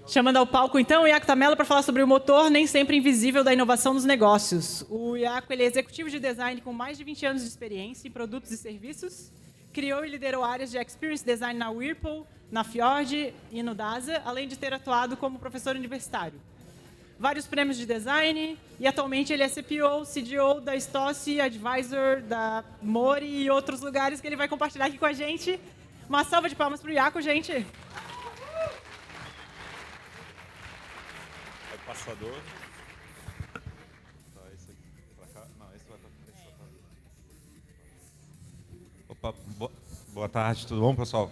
Chamando ao palco, então, o Iaco Tamelo para falar sobre o motor nem sempre invisível da inovação nos negócios. O Iaco ele é executivo de design com mais de 20 anos de experiência em produtos e serviços. Criou e liderou áreas de Experience Design na Whirlpool, na Fjord e no DASA, além de ter atuado como professor universitário. Vários prêmios de design e atualmente ele é CPO, CDO da Stossi, Advisor da Mori e outros lugares que ele vai compartilhar aqui com a gente. Uma salva de palmas para o Iaco, gente! Passador. Tá, esse aqui pra cá. Não, esse vai pra... Opa, boa tarde, tudo bom, pessoal?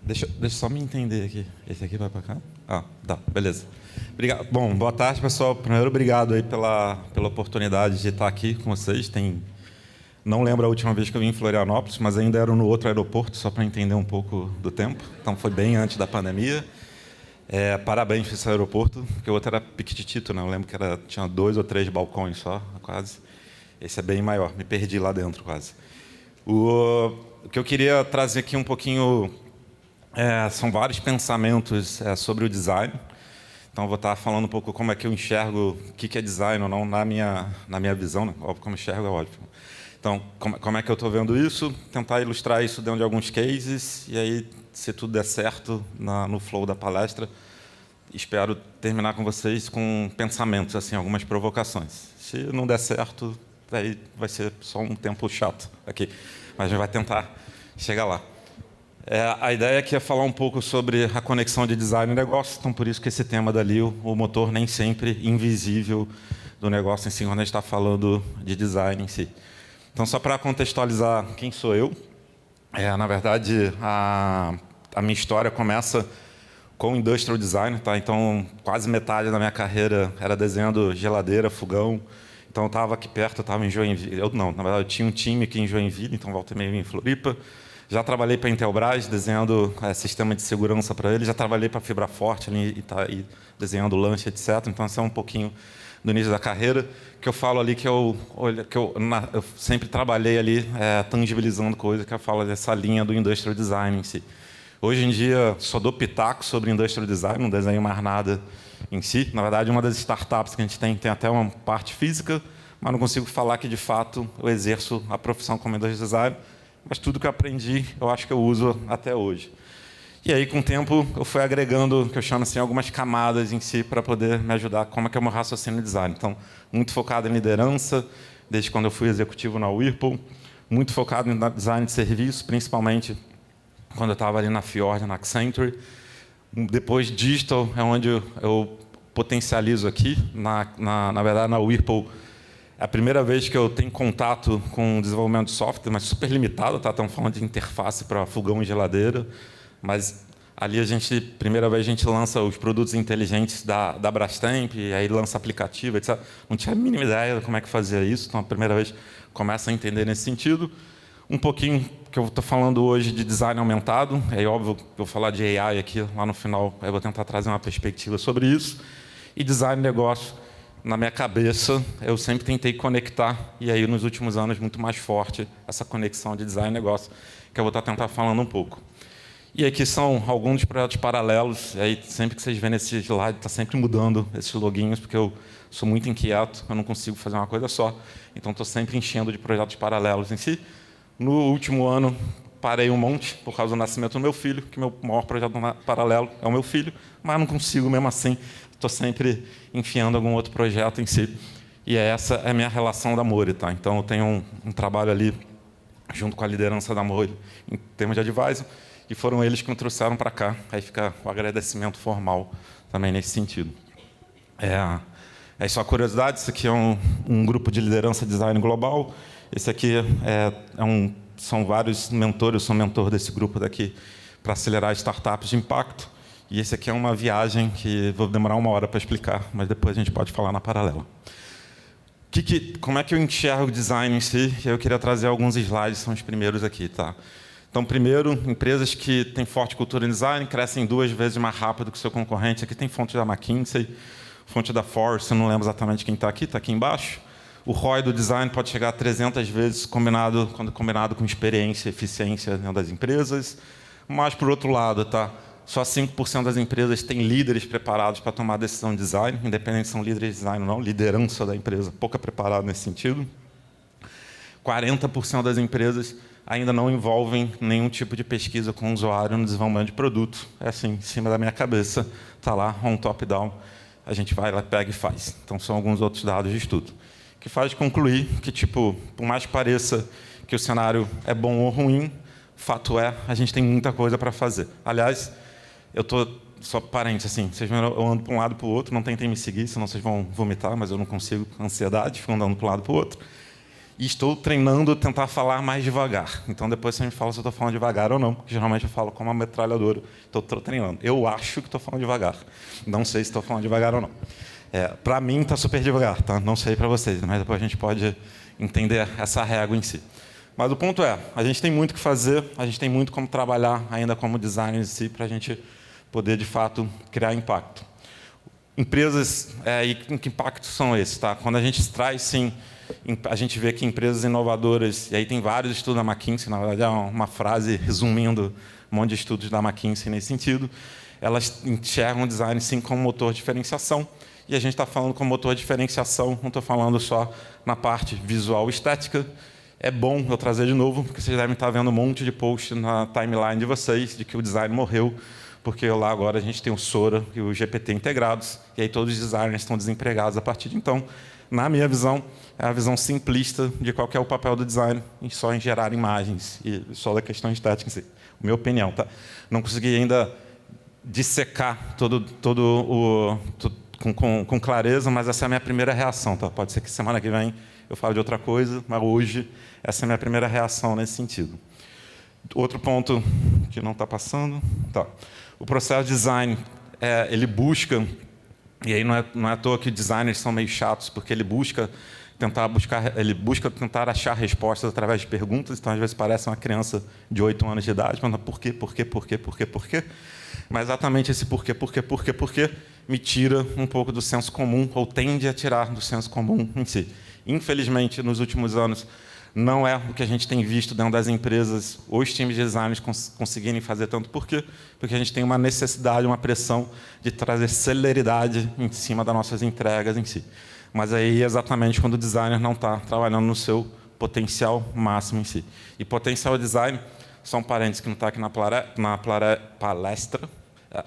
Deixa eu só me entender aqui. Esse aqui vai pra cá? Ah, tá, beleza. Obrigado. Bom, boa tarde, pessoal. Primeiro, obrigado aí pela oportunidade de estar aqui com vocês. Não lembro a última vez que eu vim em Florianópolis, mas ainda era no outro aeroporto, só para entender um pouco do tempo. Então, foi bem antes da pandemia. Parabéns para esse aeroporto, porque o outro era piquititito, né? Eu lembro que tinha 2 ou 3 balcões só, quase. Esse é bem maior, me perdi lá dentro quase. O que eu queria trazer aqui um pouquinho são vários pensamentos sobre o design. Então, eu vou estar falando um pouco como é que eu enxergo o que é design ou não na minha visão, né? Óbvio, como eu enxergo é ótimo. Então, como é que eu estou vendo isso? Tentar ilustrar isso dentro de alguns cases e aí, se tudo der certo no flow da palestra, espero terminar com vocês com pensamentos, assim, algumas provocações. Se não der certo, aí vai ser só um tempo chato aqui, mas a gente vai tentar chegar lá. A ideia aqui é falar um pouco sobre a conexão de design e negócio, então por isso que esse tema dali, o motor nem sempre invisível do negócio em si, quando a gente está falando de design em si. Então, só para contextualizar quem sou eu, na verdade, a minha história começa com industrial design, tá? Então, quase metade da minha carreira era desenhando geladeira, fogão. Então, eu estava aqui perto, eu estava em Joinville. Na verdade, eu tinha um time aqui em Joinville, então volta e meia em Floripa. Já trabalhei para a Intelbras, desenhando sistema de segurança para ele. Já trabalhei para a Fibra Forte, ali, e desenhando lanche, etc. Então, isso é um pouquinho do início da carreira, que eu falo ali que eu sempre trabalhei ali tangibilizando coisas, que eu falo dessa linha do industrial design em si. Hoje em dia, só dou pitaco sobre industrial design, não desenho mais nada em si. Na verdade, uma das startups que a gente tem até uma parte física, mas não consigo falar que, de fato, eu exerço a profissão como industrial design, mas tudo que eu aprendi, eu acho que eu uso até hoje. E aí, com o tempo, eu fui agregando, que eu chamo assim, algumas camadas em si para poder me ajudar como é que é o meu raciocínio de design. Então, muito focado em liderança, desde quando eu fui executivo na Whirlpool, muito focado em design de serviço, principalmente quando eu estava ali na Fjord, na Accenture. Depois, digital é onde eu potencializo aqui. Na verdade, na Whirlpool, é a primeira vez que eu tenho contato com desenvolvimento de software, mas super limitado, tá? Estamos falando de interface para fogão e geladeira. Mas ali primeira vez a gente lança os produtos inteligentes da Brastemp, e aí lança aplicativo, etc. Não tinha a mínima ideia de como é que fazia isso, então a primeira vez começa a entender nesse sentido. Um pouquinho que eu estou falando hoje de design aumentado, é óbvio que eu vou falar de AI aqui, lá no final eu vou tentar trazer uma perspectiva sobre isso. E design negócio, na minha cabeça, eu sempre tentei conectar, e aí nos últimos anos muito mais forte, essa conexão de design negócio, que eu vou tentar falando um pouco. E aqui são alguns dos projetos paralelos. E aí, sempre que vocês vêem nesse slide, está sempre mudando esses loginhos, porque eu sou muito inquieto, eu não consigo fazer uma coisa só. Então, estou sempre enchendo de projetos paralelos em si. No último ano, parei um monte, por causa do nascimento do meu filho, que meu maior projeto paralelo é o meu filho, mas não consigo mesmo assim. Estou sempre enfiando algum outro projeto em si. E essa é a minha relação da Mori, tá? Então, eu tenho um trabalho ali, junto com a liderança da Mori, em termos de advisor, e foram eles que me trouxeram para cá. Aí fica o agradecimento formal também nesse sentido. Só uma curiosidade, isso aqui é um grupo de liderança design global. Esse aqui são vários mentores, eu sou mentor desse grupo daqui para acelerar startups de impacto. E esse aqui é uma viagem que vou demorar 1 hora para explicar, mas depois a gente pode falar na paralela. Como é que eu enxergo o design em si? Eu queria trazer alguns slides, são os primeiros aqui, tá? Então, primeiro, empresas que têm forte cultura em design crescem 2 vezes mais rápido que o seu concorrente. Aqui tem fonte da McKinsey, fonte da Forrester, não lembro exatamente quem está aqui embaixo. O ROI do design pode chegar a 300 vezes quando combinado com experiência e eficiência dentro das empresas. Mas, por outro lado, tá? só 5% das empresas têm líderes preparados para tomar decisão de design, independente se são líderes de design ou não, liderança da empresa, pouca preparada nesse sentido. 40% das empresas ainda não envolvem nenhum tipo de pesquisa com o usuário no desenvolvimento de produto. É assim, em cima da minha cabeça, está lá, on top-down, a gente vai lá, pega e faz. Então, são alguns outros dados de estudo. Que faz concluir que, tipo, por mais que pareça que o cenário é bom ou ruim, fato é, a gente tem muita coisa para fazer. Aliás, eu estou, só parênteses, assim, vocês viram, eu ando para um lado para o outro, não tentem me seguir, senão vocês vão vomitar, mas eu não consigo, ansiedade, fico andando para um lado para o outro. E estou treinando tentar falar mais devagar. Então, depois você me fala se eu estou falando devagar ou não, porque geralmente eu falo como uma metralhadora. Estou treinando. Eu acho que estou falando devagar. Não sei se estou falando devagar ou não. Para mim, está super devagar, tá? Não sei para vocês, mas depois a gente pode entender essa régua em si. Mas o ponto é, a gente tem muito o que fazer, a gente tem muito como trabalhar ainda como designer em si, para a gente poder, de fato, criar impacto. Empresas, e que impactos são esses? Tá? Quando a gente traz, sim, a gente vê que empresas inovadoras, e aí tem vários estudos da McKinsey, na verdade é uma frase resumindo um monte de estudos da McKinsey nesse sentido, elas enxergam o design, sim, como motor de diferenciação, e a gente está falando como motor de diferenciação, não estou falando só na parte visual e estética. É bom eu trazer de novo, porque vocês devem estar vendo um monte de post na timeline de vocês, de que o design morreu, porque lá agora a gente tem o Sora e o GPT integrados, e aí todos os designers estão desempregados a partir de então. Na minha visão, é a visão simplista de qual que é o papel do design, só em gerar imagens, e só da questão estética em si. Minha opinião, tá? Não consegui ainda dissecar com clareza, mas essa é a minha primeira reação, tá? Pode ser que semana que vem eu fale de outra coisa, mas hoje essa é a minha primeira reação nesse sentido. Outro ponto que não está passando, tá? O processo de design, ele e aí não é à toa que designers são meio chatos, porque ele busca tentar achar respostas através de perguntas, então às vezes parece uma criança de 8 anos de idade, falando por quê? Mas exatamente esse por quê me tira um pouco do senso comum, ou tende a tirar do senso comum em si. Infelizmente, nos últimos anos, não é o que a gente tem visto dentro das empresas, os times de designers conseguirem fazer tanto. Por quê? Porque a gente tem uma necessidade, uma pressão de trazer celeridade em cima das nossas entregas em si. Mas aí é exatamente quando o designer não está trabalhando no seu potencial máximo em si. E potencial design, só um parênteses que não está aqui na palestra.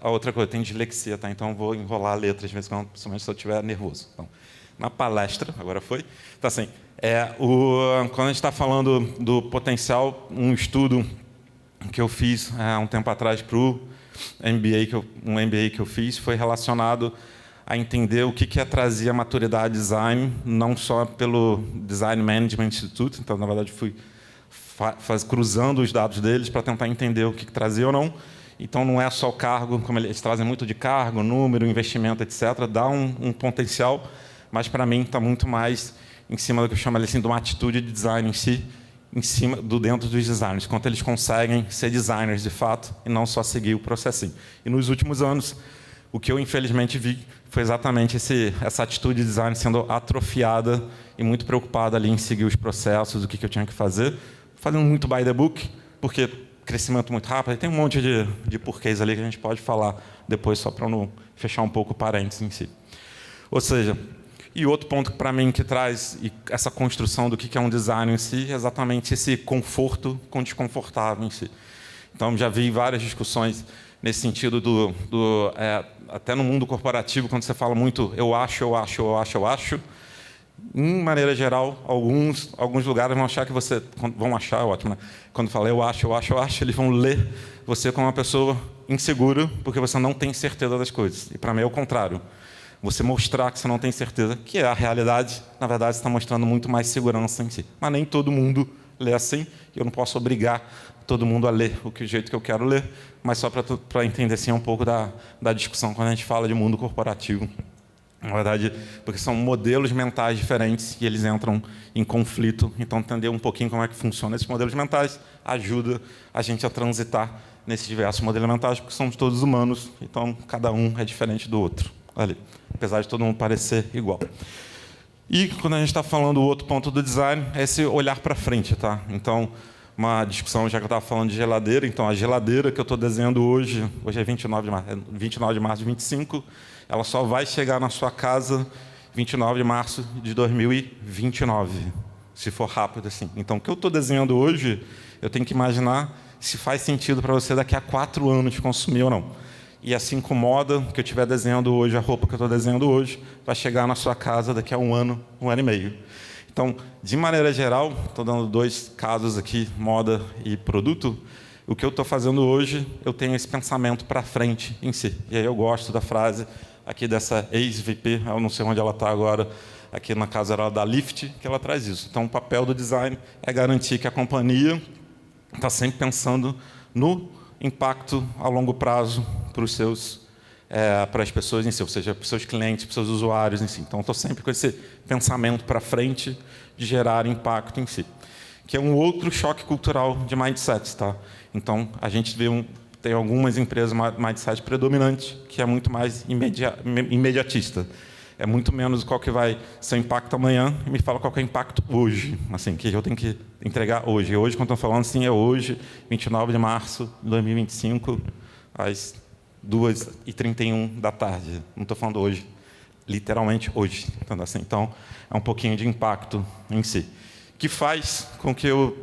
A outra coisa, tem dislexia, tá? Então vou enrolar a letra, às vezes, principalmente se eu estiver nervoso. Então, na palestra, agora foi, então assim, quando a gente está falando do potencial, um estudo que eu fiz há um tempo atrás para o MBA que eu fiz, foi relacionado a entender o que trazia maturidade design, não só pelo Design Management Institute, então, na verdade, fui cruzando os dados deles para tentar entender o que trazia ou não. Então, não é só o cargo, como eles trazem muito de cargo, número, investimento, etc., dá um potencial, mas, para mim, está muito mais em cima do que eu chamo assim, de uma atitude de design em si, em cima dentro dos designers, quanto eles conseguem ser designers de fato e não só seguir o processinho. E nos últimos anos, o que eu infelizmente vi foi exatamente essa atitude de design sendo atrofiada e muito preocupada ali em seguir os processos, o que eu tinha que fazer, fazendo muito by the book, porque crescimento muito rápido, tem um monte de porquês ali que a gente pode falar depois, só para não fechar um pouco o parênteses em si. Ou seja, e outro ponto para mim que traz essa construção do que é um design em si, é exatamente esse conforto com desconfortável em si. Então, já vi várias discussões nesse sentido até no mundo corporativo, quando você fala muito eu acho, em maneira geral, alguns lugares vão achar que você... Vão achar, ótimo, né? Quando fala eu acho, eles vão ler você como uma pessoa insegura, porque você não tem certeza das coisas. E para mim é o contrário. Você mostrar que você não tem certeza, que é a realidade, na verdade, você está mostrando muito mais segurança em si. Mas nem todo mundo lê assim, e eu não posso obrigar todo mundo a ler o jeito que eu quero ler, mas só para entender assim, um pouco da discussão quando a gente fala de mundo corporativo. Na verdade, porque são modelos mentais diferentes e eles entram em conflito. Então, entender um pouquinho como é que funcionam esses modelos mentais ajuda a gente a transitar nesses diversos modelos mentais, porque somos todos humanos, então cada um é diferente do outro. Ali, apesar de todo mundo parecer igual. E quando a gente está falando do outro ponto do design, é esse olhar para frente, tá? Então, uma discussão, já que eu estava falando de geladeira. Então, a geladeira que eu estou desenhando hoje é 29 de março de 25, ela só vai chegar na sua casa 29 de março de 2029, se for rápido assim. Então, o que eu estou desenhando hoje, eu tenho que imaginar se faz sentido para você daqui a 4 anos consumir ou não. E assim com moda, que eu estiver desenhando hoje, a roupa que eu estou desenhando hoje, vai chegar na sua casa daqui a 1 ano e meio. Então, de maneira geral, estou dando 2 casos aqui, moda e produto. O que eu estou fazendo hoje, eu tenho esse pensamento para frente em si. E aí eu gosto da frase aqui dessa ex-VP, eu não sei onde ela está agora, aqui na casa era da Lyft, que ela traz isso. Então, o papel do design é garantir que a companhia está sempre pensando no impacto a longo prazo para as pessoas em si, ou seja, para os seus clientes, para os seus usuários em si. Então, estou sempre com esse pensamento para frente de gerar impacto em si, que é um outro choque cultural de mindset, tá? Então, a gente tem algumas empresas mindset predominante que é muito mais imediatista. É muito menos qual que vai ser o impacto amanhã e me fala qual que é o impacto hoje, assim, que eu tenho que entregar hoje. E hoje, quando estou falando, sim, é hoje, 29 de março de 2025, às 2h31 da tarde. Não estou falando hoje, literalmente hoje. Então, é um pouquinho de impacto em si. Que faz com que eu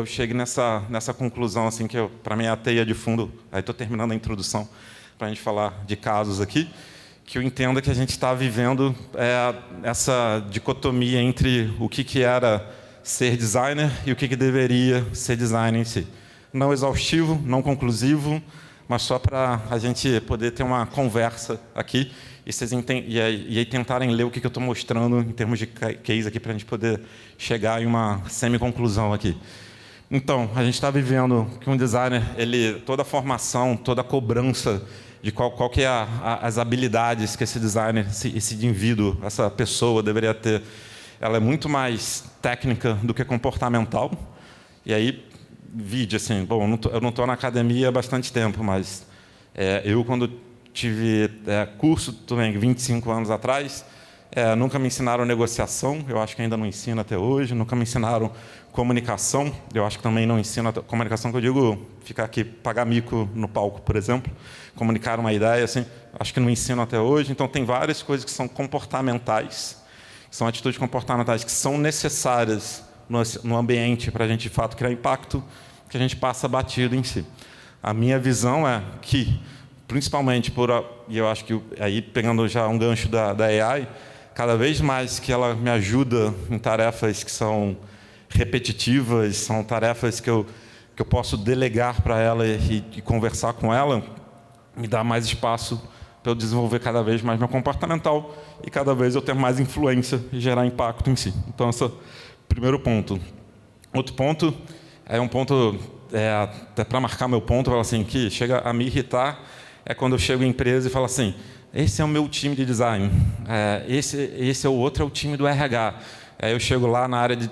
chegue nessa conclusão, assim, que para mim é a teia de fundo. Aí estou terminando a introdução para a gente falar de casos aqui, que eu entendo que a gente está vivendo essa dicotomia entre o que era ser designer e o que deveria ser designer em si. Não exaustivo, não conclusivo, mas só para a gente poder ter uma conversa aqui e aí tentarem ler o que eu estou mostrando em termos de case aqui para a gente poder chegar em uma semi-conclusão aqui. Então, a gente está vivendo que um designer, toda a formação, toda a cobrança de qual que é as habilidades que esse designer, esse indivíduo, essa pessoa deveria ter, ela é muito mais técnica do que comportamental. E aí, assim, bom, eu não estou na academia há bastante tempo, mas eu, quando tive curso também 25 anos atrás, nunca me ensinaram negociação, eu acho que ainda não ensino até hoje, nunca me ensinaram comunicação, eu acho que também não ensino comunicação, que eu digo, ficar aqui, pagar mico no palco, por exemplo, comunicar uma ideia, assim, acho que não ensino até hoje. Então, tem várias coisas que são comportamentais, são atitudes comportamentais que são necessárias no ambiente para a gente, de fato, criar impacto, que a gente passa batido em si. A minha visão é que, principalmente e eu acho que aí, pegando já um gancho da AI, cada vez mais que ela me ajuda em tarefas que são repetitivas, são tarefas que eu posso delegar para ela e conversar com ela, me dá mais espaço para eu desenvolver cada vez mais meu comportamental e cada vez eu ter mais influência e gerar impacto em si. Então, esse é o primeiro ponto. Outro ponto é um ponto, até para marcar meu ponto, falo assim, que chega a me irritar, é quando eu chego em empresa e falo assim, esse é o meu time de design, esse é o outro, é o time do RH. Aí eu chego lá na área de...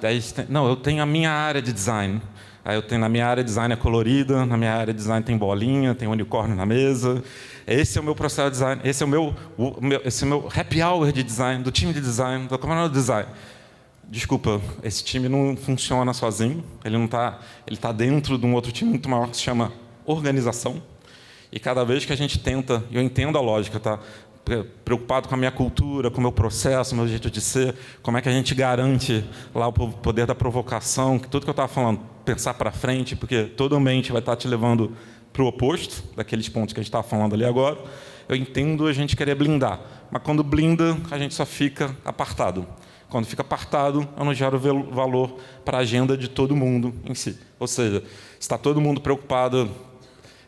Não, eu tenho a minha área de design. Aí eu tenho, na minha área de design é colorida, na minha área de design tem bolinha, tem unicórnio na mesa. Esse é o meu processo de design, esse é o meu happy hour de design, do time de design, do comando de design. Desculpa, esse time não funciona sozinho, ele está dentro de um outro time muito maior que se chama organização. E cada vez que a gente tenta, e eu entendo a lógica, tá? Preocupado com a minha cultura, com o meu processo, o meu jeito de ser, como é que a gente garante lá o poder da provocação, que tudo que eu estava falando, pensar para frente, porque todo ambiente vai estar te levando para o oposto, daqueles pontos que a gente estava falando ali agora. Eu entendo a gente querer blindar, mas quando blinda, a gente só fica apartado. Quando fica apartado, eu não gero valor para a agenda de todo mundo em si. Ou seja, está todo mundo preocupado.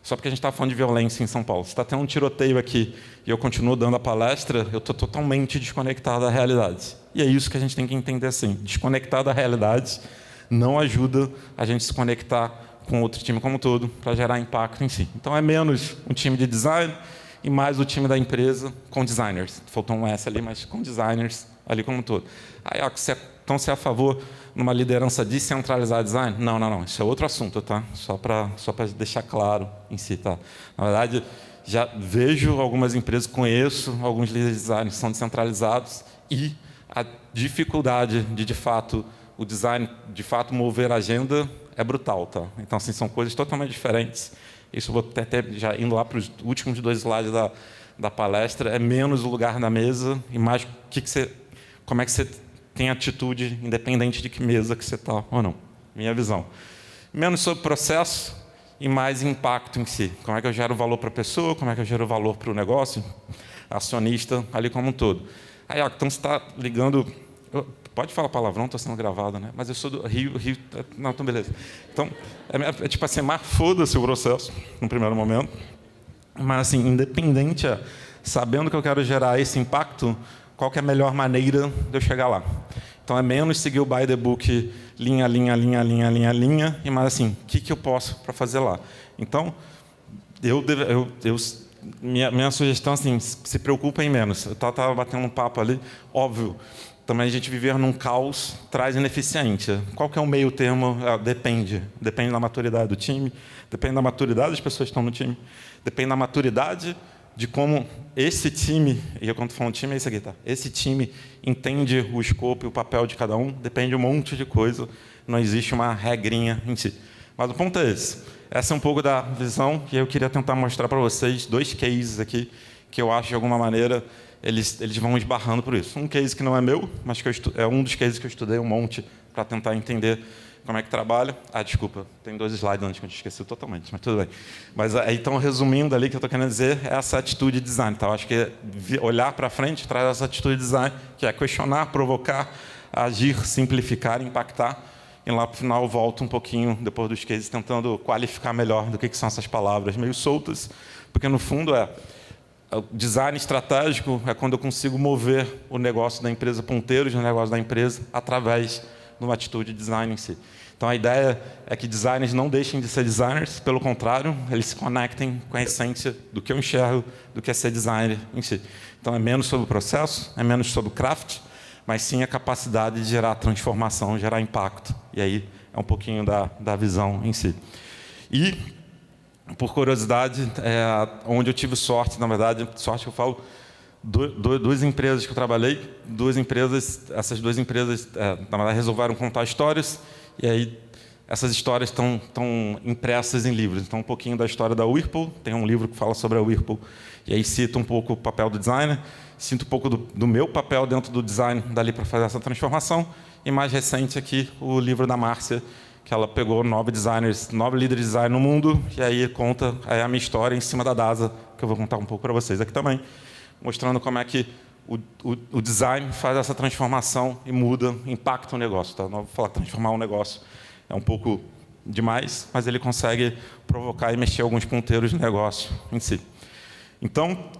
Só porque a gente está falando de violência em São Paulo. Se está tendo um tiroteio aqui e eu continuo dando a palestra, eu estou totalmente desconectado da realidade. E é isso que a gente tem que entender assim. Desconectar da realidade não ajuda a gente se conectar com outro time como um todo para gerar impacto em si. Então, é menos um time de design e mais o time da empresa com designers. Faltou um S ali, mas com designers ali como um todo. Aí, então, você é a favor numa liderança descentralizada de design? Não. Isso é outro assunto, tá? Só para deixar claro em si, tá? Na verdade, já vejo algumas empresas, conheço alguns líderes de design que são descentralizados e a dificuldade de fato, o design, de fato, mover a agenda é brutal. Tá? Então, assim, são coisas totalmente diferentes. Isso eu vou até já indo lá para os últimos 2 slides da palestra, é menos o lugar na mesa e mais como é que você tem atitude, independente de que mesa que você está ou não. Minha visão. Menos sobre processo e mais impacto em si. Como é que eu gero valor para a pessoa, como é que eu gero valor para o negócio, acionista, ali como um todo. Aí, então você está ligando... Pode falar palavrão, estou sendo gravado, né? Mas eu sou do Rio... Não, então beleza. Então, é tipo assim, mais foda-se o processo, no primeiro momento. Mas, assim, independente, sabendo que eu quero gerar esse impacto, qual que é a melhor maneira de eu chegar lá? Então, é menos seguir o by the book, linha, e mais assim, o que eu posso para fazer lá? Então, minha sugestão, assim, se preocupem menos. Eu estava batendo um papo ali, óbvio, também a gente viver num caos traz ineficiência. Qual que é o meio termo? Depende. Depende da maturidade do time, depende da maturidade das pessoas que estão no time, depende da maturidade de como esse time, e eu quando estou falando time é isso aqui, tá? Esse time entende o escopo e o papel de cada um, depende de um monte de coisa, não existe uma regrinha em si. Mas o ponto é esse. Essa é um pouco da visão que eu queria tentar mostrar para vocês, 2 cases aqui, que eu acho, de alguma maneira, eles vão esbarrando por isso. Um case que não é meu, mas que é um dos cases que eu estudei um monte para tentar entender como é que trabalha. Desculpa, tem 2 slides antes que eu esqueci totalmente, mas tudo bem. Mas então, resumindo ali, o que eu estou querendo dizer é essa atitude de design. Tá? Eu acho que olhar para frente traz essa atitude de design, que é questionar, provocar, agir, simplificar, impactar. E lá, para o final, eu volto um pouquinho, depois dos cases, tentando qualificar melhor do que são essas palavras meio soltas, porque, no fundo, o design estratégico é quando eu consigo mover o negócio da empresa, ponteiros no negócio da empresa, através de uma atitude de design em si. Então, a ideia é que designers não deixem de ser designers, pelo contrário, eles se conectem com a essência do que eu enxergo, do que é ser designer em si. Então, é menos sobre o processo, é menos sobre o craft, mas sim a capacidade de gerar transformação, gerar impacto. E aí é um pouquinho da visão em si. E, por curiosidade, onde eu tive sorte, na verdade, sorte que eu falo, 2 empresas que eu trabalhei, essas 2 empresas, na verdade, resolveram contar histórias, e aí essas histórias estão impressas em livros. Então, um pouquinho da história da Whirlpool, tem um livro que fala sobre a Whirlpool, e aí cita um pouco o papel do designer, sinto um pouco do meu papel dentro do design dali para fazer essa transformação, e mais recente aqui, o livro da Márcia, que ela pegou 9 líderes de design no mundo, e aí conta a minha história em cima da DASA, que eu vou contar um pouco para vocês aqui também, mostrando como é que o design faz essa transformação e muda, impacta o negócio. Tá? Não vou falar transformar um negócio, é um pouco demais, mas ele consegue provocar e mexer alguns ponteiros no negócio em si. Então,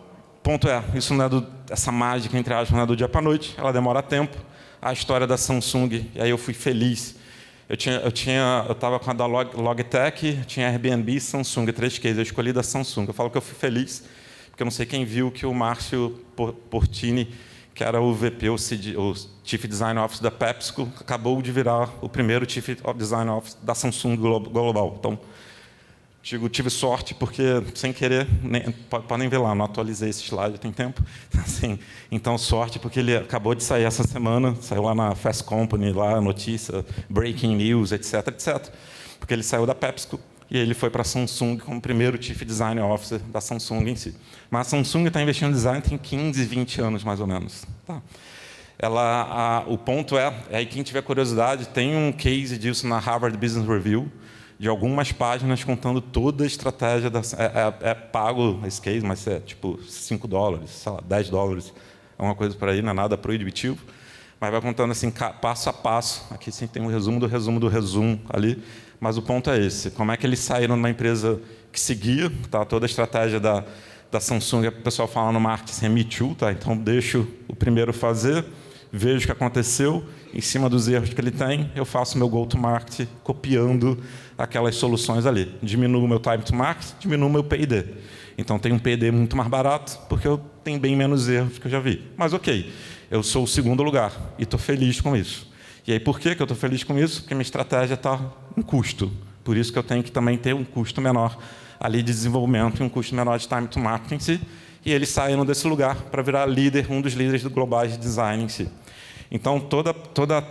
ponto isso não é essa mágica, entre aspas, não é do dia para a noite, ela demora tempo. A história da Samsung, e aí eu fui feliz. Eu estava com a da Logitech, tinha Airbnb, Samsung, 3 cases. Eu escolhi da Samsung. Eu falo que eu fui feliz, porque eu não sei quem viu que o Márcio Portini, que era o VP, o Chief Design Officer da PepsiCo, acabou de virar o primeiro Chief Design Officer da Samsung Global. Então, tive sorte, porque, sem querer, podem ver lá, não atualizei esse slide, tem tempo. Assim, então, sorte, porque ele acabou de sair essa semana, saiu lá na Fast Company, lá a notícia, breaking news, etc, etc. Porque ele saiu da PepsiCo e ele foi para a Samsung como primeiro Chief Design Officer da Samsung em si. Mas a Samsung está investindo em design tem 15, 20 anos, mais ou menos. Tá? O ponto aí quem tiver curiosidade, tem um case disso na Harvard Business Review, de algumas páginas contando toda a estratégia. É pago esse case, mas é tipo $5, sei lá, $10. É uma coisa por aí, não é nada proibitivo. Mas vai contando assim, passo a passo. Aqui sim tem um resumo do resumo do resumo ali. Mas o ponto é esse. Como é que eles saíram de uma empresa que seguia, tá? Toda a estratégia da Samsung, o pessoal fala no marketing, é Me Too, tá? Então deixo o primeiro fazer, vejo o que aconteceu, em cima dos erros que ele tem, eu faço meu go-to-market copiando aquelas soluções ali. Diminuo o meu time to market, diminuo o meu P&D. Então, tem um P&D muito mais barato, porque eu tenho bem menos erros que eu já vi. Mas, ok, eu sou o segundo lugar e estou feliz com isso. E aí, por que eu estou feliz com isso? Porque minha estratégia está em custo. Por isso que eu tenho que também ter um custo menor ali de desenvolvimento e um custo menor de time to market em si. E eles saíram desse lugar para virar líder, um dos líderes do globais de design em si. Então, toda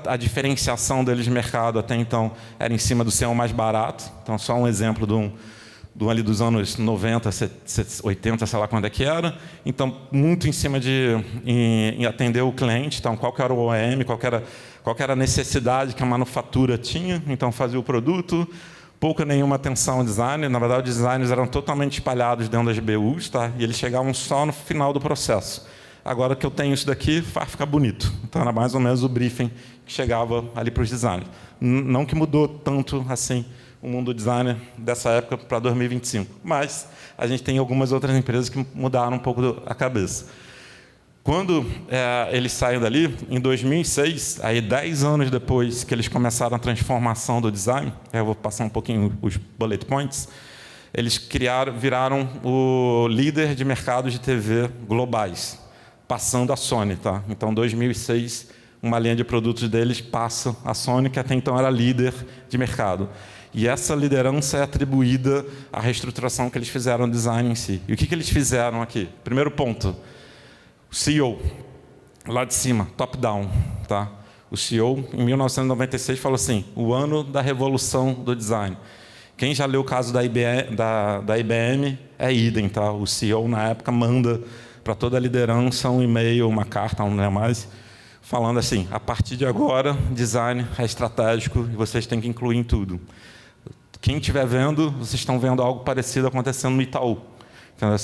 a diferenciação deles de mercado até então era em cima do ser o mais barato. Então, só um exemplo ali dos anos 90, 80, sei lá quando é que era. Então, muito em cima em atender o cliente. Então, qual que era o OEM, qual que era a necessidade que a manufatura tinha. Então, fazia o produto, pouca nenhuma atenção ao design. Na verdade, os designers eram totalmente espalhados dentro das BUs, tá? E eles chegavam só no final do processo. Agora que eu tenho isso daqui, faz ficar bonito. Então, era mais ou menos o briefing que chegava ali para os designers. Não que mudou tanto assim o mundo do design dessa época para 2025. Mas a gente tem algumas outras empresas que mudaram um pouco a cabeça. Quando eles saem dali, em 2006, aí 10 anos depois que eles começaram a transformação do design, eu vou passar um pouquinho os bullet points, eles viraram o líder de mercados de TV globais, passando a Sony. Tá? Então, em 2006, uma linha de produtos deles passa a Sony, que até então era líder de mercado. E essa liderança é atribuída à reestruturação que eles fizeram no design em si. E o que eles fizeram aqui? Primeiro ponto, o CEO, lá de cima, top-down. Tá? O CEO, em 1996, falou assim, o ano da revolução do design. Quem já leu o caso da IBM é idem. Tá? O CEO, na época, manda para toda a liderança um e-mail, uma carta, não é mais, falando assim, a partir de agora, design é estratégico e vocês têm que incluir em tudo. Quem estiver vendo, vocês estão vendo algo parecido acontecendo no Itaú.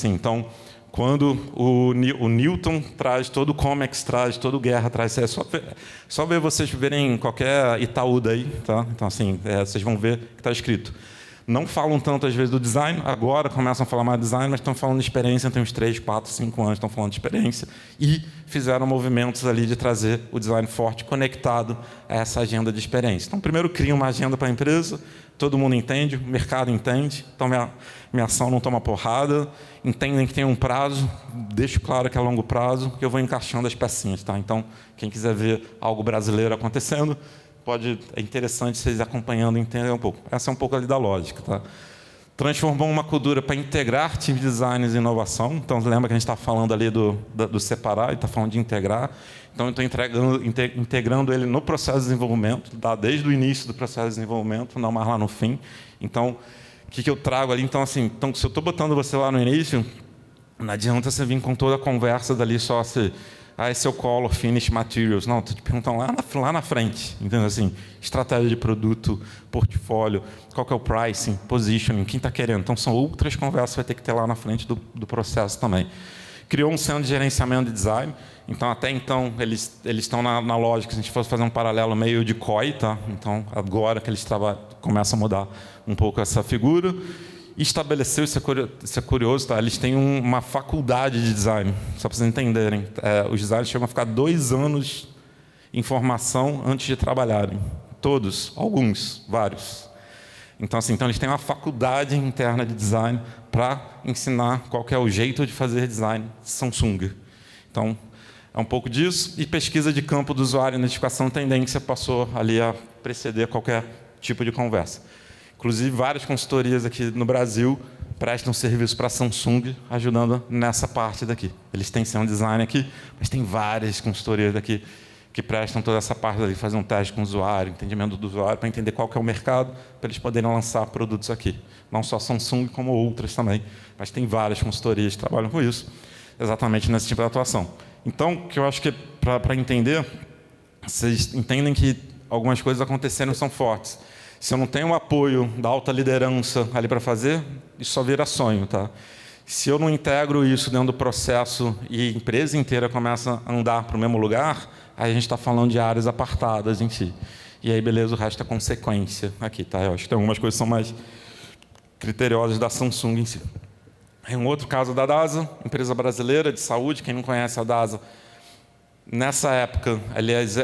Então, quando o Newton traz, todo o Comex traz, todo o Guerra traz, é só ver vocês verem qualquer Itaú daí, tá? Então, assim, vocês vão ver que está escrito. Não falam tanto, às vezes, do design, agora começam a falar mais de design, mas estão falando de experiência, tem uns 3, 4, 5 anos, estão falando de experiência, e fizeram movimentos ali de trazer o design forte conectado a essa agenda de experiência. Então, primeiro, cria uma agenda para a empresa, todo mundo entende, o mercado entende, então minha ação não toma porrada, entendem que tem um prazo, deixo claro que é longo prazo, que eu vou encaixando as pecinhas. Tá? Então, quem quiser ver algo brasileiro acontecendo, é interessante vocês acompanhando e entender um pouco. Essa é um pouco ali da lógica. Tá? Transformou uma cultura para integrar time design e inovação. Então, lembra que a gente está falando ali do separar e está falando de integrar. Então, eu estou integrando ele no processo de desenvolvimento, tá? Desde o início do processo de desenvolvimento, não mais lá no fim. Então, o que eu trago ali? Então, assim, se eu estou botando você lá no início, não adianta você vir com toda a conversa dali só assim, esse é o color, finish, materials. Não, estou te perguntando lá na frente. Entendeu? Assim, estratégia de produto, portfólio, qual que é o pricing, positioning, quem está querendo. Então, são outras conversas que vai ter que ter lá na frente do processo também. Criou um centro de gerenciamento de design. Então, até então, eles estão na lógica, se a gente fosse fazer um paralelo meio de COI, tá? Então, agora que eles começam a mudar um pouco essa figura. Estabeleceu, isso é curioso, tá? Eles têm uma faculdade de design, só para vocês entenderem. Os designers chegam a ficar 2 anos em formação antes de trabalharem. Todos, alguns, vários. Então, assim, eles têm uma faculdade interna de design para ensinar qual que é o jeito de fazer design Samsung. Então, é um pouco disso. E pesquisa de campo do usuário e identificação tendência passou ali a preceder qualquer tipo de conversa. Inclusive, várias consultorias aqui no Brasil prestam serviço para a Samsung, ajudando nessa parte daqui. Eles têm sound design aqui, mas tem várias consultorias daqui que prestam toda essa parte dali, fazer um teste com o usuário, entendimento do usuário, para entender qual que é o mercado, para eles poderem lançar produtos aqui. Não só Samsung, como outras também. Mas tem várias consultorias que trabalham com isso, exatamente nesse tipo de atuação. Então, o que eu acho que, para entender, vocês entendem que algumas coisas aconteceram e são fortes. Se eu não tenho o apoio da alta liderança ali para fazer, isso só vira sonho. Tá? Se eu não integro isso dentro do processo e a empresa inteira começa a andar para o mesmo lugar, aí a gente está falando de áreas apartadas em si. E aí, beleza, o resto é consequência aqui. Tá? Eu acho que tem algumas coisas que são mais criteriosas da Samsung em si. Em um outro caso da DASA, empresa brasileira de saúde, quem não conhece a DASA, nessa época, aliás,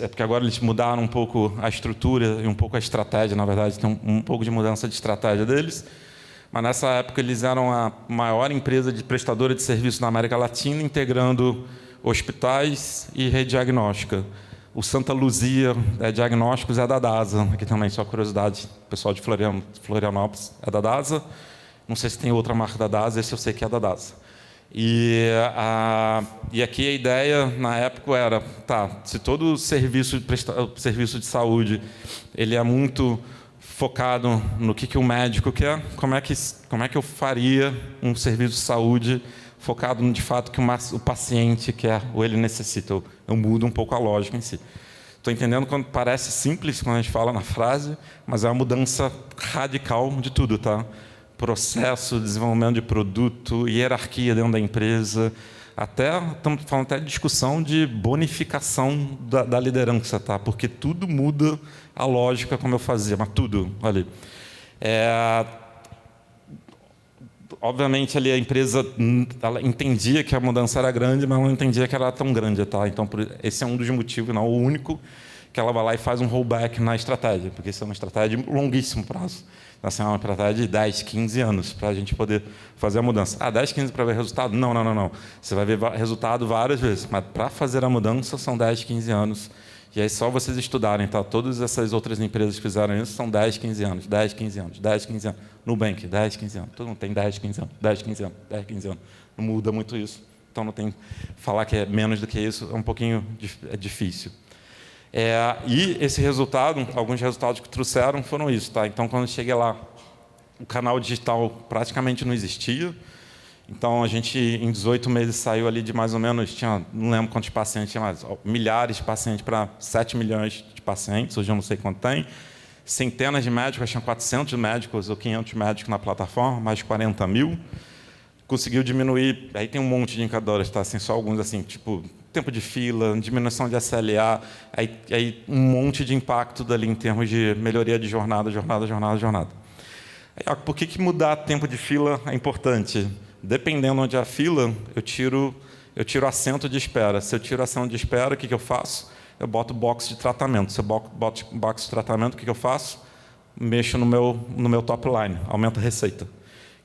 porque agora eles mudaram um pouco a estrutura e um pouco a estratégia, na verdade, tem um pouco de mudança de estratégia deles, mas nessa época eles eram a maior empresa de prestadora de serviço na América Latina, integrando hospitais e rede diagnóstica. O Santa Luzia Diagnósticos é da DASA, aqui também, só curiosidade, o pessoal de Florianópolis é da DASA, não sei se tem outra marca da DASA, esse eu sei que é da DASA. E aqui a ideia, na época, era, se todo serviço de saúde ele é muito focado no que o médico quer, como é que eu faria um serviço de saúde focado no, de fato, que o paciente quer ou ele necessita? Eu mudo um pouco a lógica em si. Estou entendendo quando parece simples, quando a gente fala na frase, mas é uma mudança radical de tudo, tá? Processo, desenvolvimento de produto, hierarquia dentro da empresa, estamos falando até de discussão de bonificação da liderança, tá? Porque tudo muda a lógica como eu fazia, mas tudo ali. Obviamente ali a empresa ela entendia que a mudança era grande, mas não entendia que ela era tão grande, tá? Então esse é um dos motivos, não o único, que ela vai lá e faz um rollback na estratégia, porque isso é uma estratégia de longuíssimo prazo. Então, assim, é uma estratégia de 10, 15 anos para a gente poder fazer a mudança. 10, 15 para ver resultado? Não. Você vai ver resultado várias vezes, mas para fazer a mudança são 10, 15 anos. E aí só vocês estudarem, tá? Todas essas outras empresas que fizeram isso são 10, 15 anos, 10, 15 anos, 10, 15 anos. Nubank, 10, 15 anos. Todo mundo tem 10, 15 anos, 10, 15 anos, 10, 15 anos. Não muda muito isso. Então, não tem falar que é menos do que isso, é um pouquinho difícil. E esse resultado, alguns resultados que trouxeram foram isso, tá? Então, quando eu cheguei lá, o canal digital praticamente não existia. Então, a gente, em 18 meses, saiu ali de mais ou menos, não lembro quantos pacientes, tinha mais, milhares de pacientes para 7 milhões de pacientes, hoje eu não sei quanto tem. Centenas de médicos, tinha 400 médicos ou 500 médicos na plataforma, mais de 40 mil. Conseguiu diminuir, aí tem um monte de indicadores, tá? Assim, só alguns, assim, tipo, tempo de fila, diminuição de SLA, aí um monte de impacto dali em termos de melhoria de jornada. Aí, por que mudar tempo de fila é importante? Dependendo onde é a fila, eu tiro assento de espera. Se eu tiro assento de espera, o que eu faço? Eu boto box de tratamento. Se eu boto box de tratamento, o que eu faço? Mexo no meu top line, aumento a receita.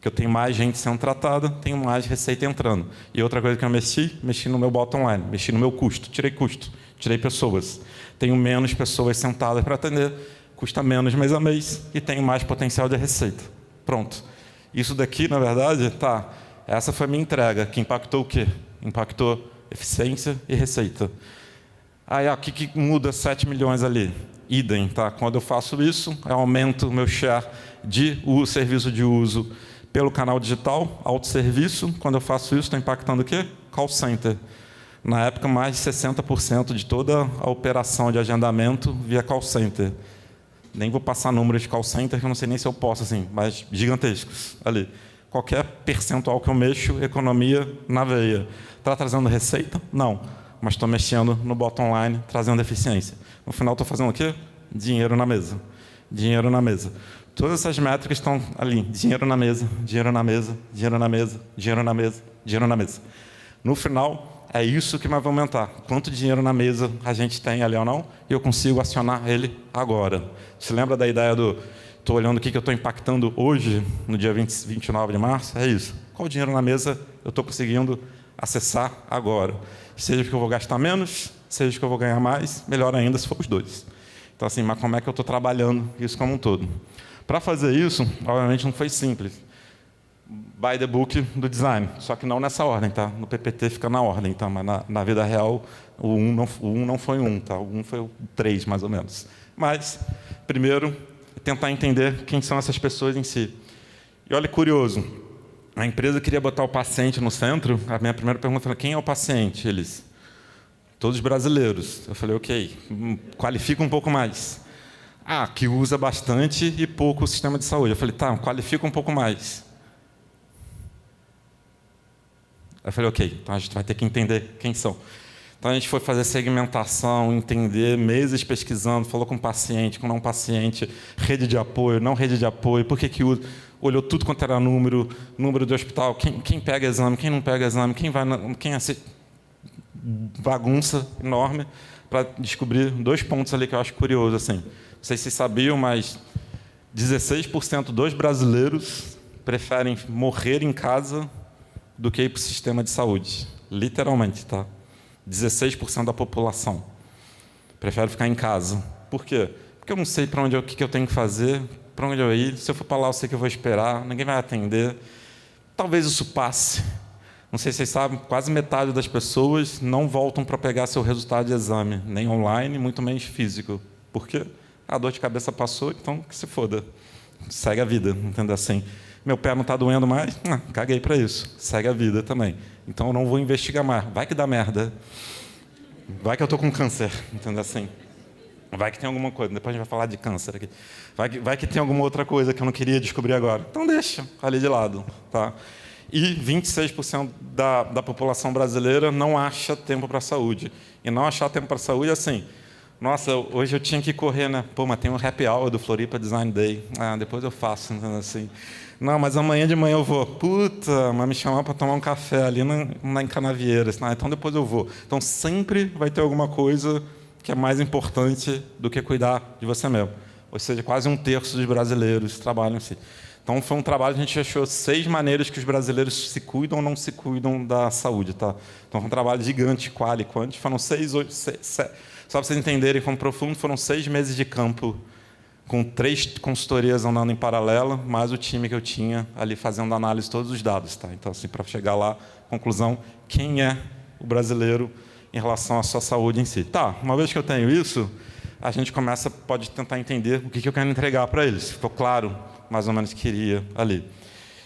Que eu tenho mais gente sendo tratada, tenho mais receita entrando. E outra coisa que eu mexi no meu bottom line, mexi no meu custo, tirei pessoas. Tenho menos pessoas sentadas para atender, custa menos mês a mês e tenho mais potencial de receita. Pronto. Isso daqui, na verdade, essa foi a minha entrega, que impactou o quê? Impactou eficiência e receita. Aí, o que muda 7 milhões ali? Idem, tá? Quando eu faço isso, eu aumento o meu share de serviço de uso pelo canal digital, autosserviço. Quando eu faço isso, está impactando o quê? Call center. Na época, mais de 60% de toda a operação de agendamento via call center. Nem vou passar números de call center, que eu não sei nem se eu posso, assim, mas gigantescos ali. Qualquer percentual que eu mexo, economia na veia. Está trazendo receita? Não. Mas estou mexendo no bottom line, trazendo eficiência. No final, estou fazendo o quê? Dinheiro na mesa. Dinheiro na mesa. Todas essas métricas estão ali. Dinheiro na mesa, dinheiro na mesa, dinheiro na mesa, dinheiro na mesa, dinheiro na mesa. No final, é isso que vai aumentar. Quanto dinheiro na mesa a gente tem ali ou não, e eu consigo acionar ele agora. Você lembra da ideia do... Estou olhando o que eu estou impactando hoje, no dia 29 de março? É isso. Qual dinheiro na mesa eu estou conseguindo acessar agora? Seja que eu vou gastar menos, seja que eu vou ganhar mais, melhor ainda se for os dois. Então, assim, mas como é que eu estou trabalhando isso como um todo? Para fazer isso, obviamente, não foi simples. By the book do design, só que não nessa ordem, tá? No PPT fica na ordem, tá? Mas na vida real, o 1 não foi 1, tá? O 1 foi o 3, mais ou menos. Mas, primeiro, tentar entender quem são essas pessoas em si. E olha, curioso, a empresa queria botar o paciente no centro, a minha primeira pergunta foi, quem é o paciente? Eles, todos brasileiros. Eu falei, ok, qualifica um pouco mais. Que usa bastante e pouco o sistema de saúde. Eu falei, tá, qualifica um pouco mais. Eu falei, ok, então a gente vai ter que entender quem são. Então a gente foi fazer segmentação, entender, meses pesquisando, falou com o paciente, com não paciente, rede de apoio, não rede de apoio, por que usa, olhou tudo quanto era número do hospital, quem pega exame, quem não pega exame, quem assiste. Bagunça enorme para descobrir 2 pontos ali que eu acho curioso, assim. Não sei se vocês sabiam, mas 16% dos brasileiros preferem morrer em casa do que ir para o sistema de saúde. Literalmente, tá? 16% da população prefere ficar em casa. Por quê? Porque eu não sei para onde o que eu tenho que fazer, para onde eu ir. Se eu for para lá, eu sei que eu vou esperar, ninguém vai atender. Talvez isso passe. Não sei se vocês sabem, quase metade das pessoas não voltam para pegar seu resultado de exame, nem online, muito menos físico. Por quê? A dor de cabeça passou, então que se foda. Segue a vida, entendeu assim? Meu pé não está doendo mais, caguei para isso. Segue a vida também. Então eu não vou investigar mais. Vai que dá merda. Vai que eu estou com câncer, entendeu assim? Vai que tem alguma coisa. Depois a gente vai falar de câncer aqui. Vai que tem alguma outra coisa que eu não queria descobrir agora. Então deixa ali de lado, tá? E 26% da população brasileira não acha tempo para a saúde. E não achar tempo para a saúde é assim... Nossa, hoje eu tinha que correr, né? Pô, mas tem um happy hour do Floripa Design Day. Depois eu faço, entendeu assim? Não, mas amanhã de manhã eu vou. Puta, mas me chamar para tomar um café ali em Canavieiras. Então depois eu vou. Então sempre vai ter alguma coisa que é mais importante do que cuidar de você mesmo. Ou seja, quase 1/3 dos brasileiros trabalham assim. Então foi um trabalho que a gente achou 6 maneiras que os brasileiros se cuidam ou não se cuidam da saúde, tá? Então foi um trabalho gigante, quali, quanti. Foram 6, 8, 7, só para vocês entenderem como profundo, foram 6 meses de campo, com 3 consultorias andando em paralelo, mais o time que eu tinha ali fazendo análise de todos os dados. Tá? Então, assim, para chegar lá, conclusão, quem é o brasileiro em relação à sua saúde em si. Tá, uma vez que eu tenho isso, a gente pode tentar entender o que eu quero entregar para eles. Ficou claro, mais ou menos, o que queria ali.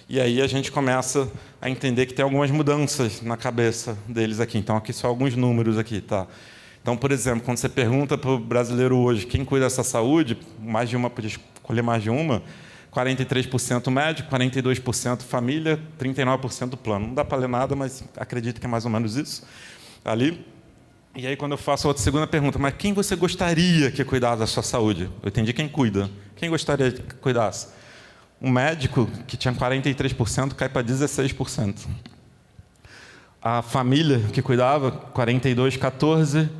E aí a gente começa a entender que tem algumas mudanças na cabeça deles aqui. Então, aqui só alguns números aqui, tá? Então, por exemplo, quando você pergunta para o brasileiro hoje quem cuida dessa saúde, mais de uma, podia escolher mais de uma, 43% médico, 42% família, 39% plano. Não dá para ler nada, mas acredito que é mais ou menos isso ali. E aí, quando eu faço a outra segunda pergunta, mas quem você gostaria que cuidasse da sua saúde? Eu entendi quem cuida. Quem gostaria que cuidasse? Um médico, que tinha 43%, cai para 16%. A família que cuidava, 42, 14%.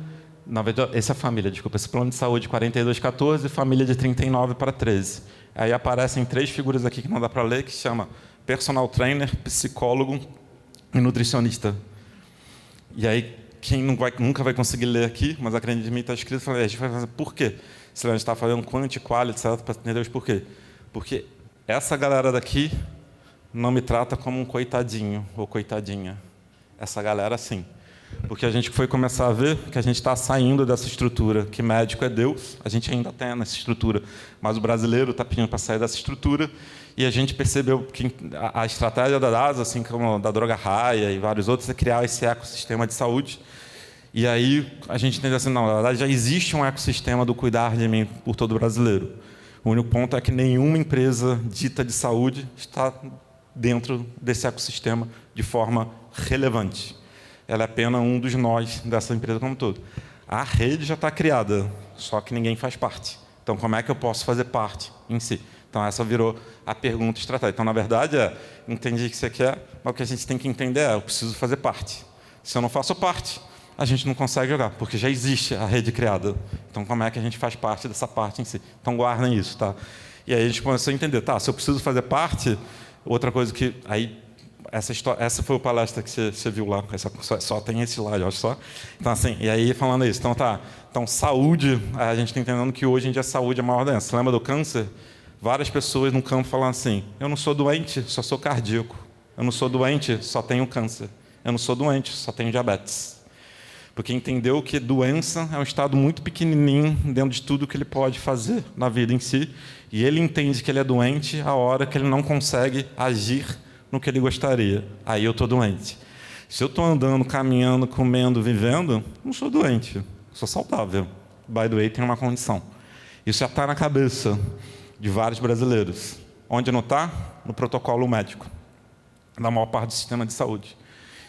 Na verdade, essa é a família, desculpa. Esse plano de saúde, 42, 14, família de 39 para 13. Aí aparecem 3 figuras aqui que não dá para ler, que se chama personal trainer, psicólogo e nutricionista. E aí, quem nunca vai conseguir ler aqui, mas acredite em mim, está escrito, a gente vai fazer por quê? Se a gente está fazendo quanti, quali, etc., para entender os porquê. Porque essa galera daqui não me trata como um coitadinho ou coitadinha. Essa galera, sim. Porque a gente foi começar a ver que a gente está saindo dessa estrutura, que médico é Deus, a gente ainda tem nessa estrutura, mas o brasileiro está pedindo para sair dessa estrutura, e a gente percebeu que a estratégia da DASA, assim como da Droga Raia e vários outros, é criar esse ecossistema de saúde. E aí a gente entende assim, não, na verdade já existe um ecossistema do cuidar de mim por todo brasileiro. O único ponto é que nenhuma empresa dita de saúde está dentro desse ecossistema de forma relevante. Ela é apenas um dos nós dessa empresa como um todo. A rede já está criada, só que ninguém faz parte. Então, como é que eu posso fazer parte em si? Então, essa virou a pergunta estratégica. Então, na verdade, entendi o que você quer, mas o que a gente tem que entender eu preciso fazer parte. Se eu não faço parte, a gente não consegue jogar, porque já existe a rede criada. Então, como é que a gente faz parte dessa parte em si? Então, guardem isso, tá? E aí a gente começou a entender, tá, se eu preciso fazer parte, outra coisa que... aí essa foi a palestra que você viu lá, só tem esse slide, olha só. Então, assim, e aí falando isso, então saúde, a gente está entendendo que hoje em dia a saúde é a maior doença. Você lembra do câncer? Várias pessoas no campo falam assim, eu não sou doente, só sou cardíaco. Eu não sou doente, só tenho câncer. Eu não sou doente, só tenho diabetes. Porque entendeu que doença é um estado muito pequenininho dentro de tudo que ele pode fazer na vida em si, e ele entende que ele é doente a hora que ele não consegue agir no que ele gostaria. Aí eu estou doente. Se eu estou andando, caminhando, comendo, vivendo, não sou doente, sou saudável. By the way, tem uma condição. Isso já está na cabeça de vários brasileiros. Onde não está? No protocolo médico, da maior parte do sistema de saúde.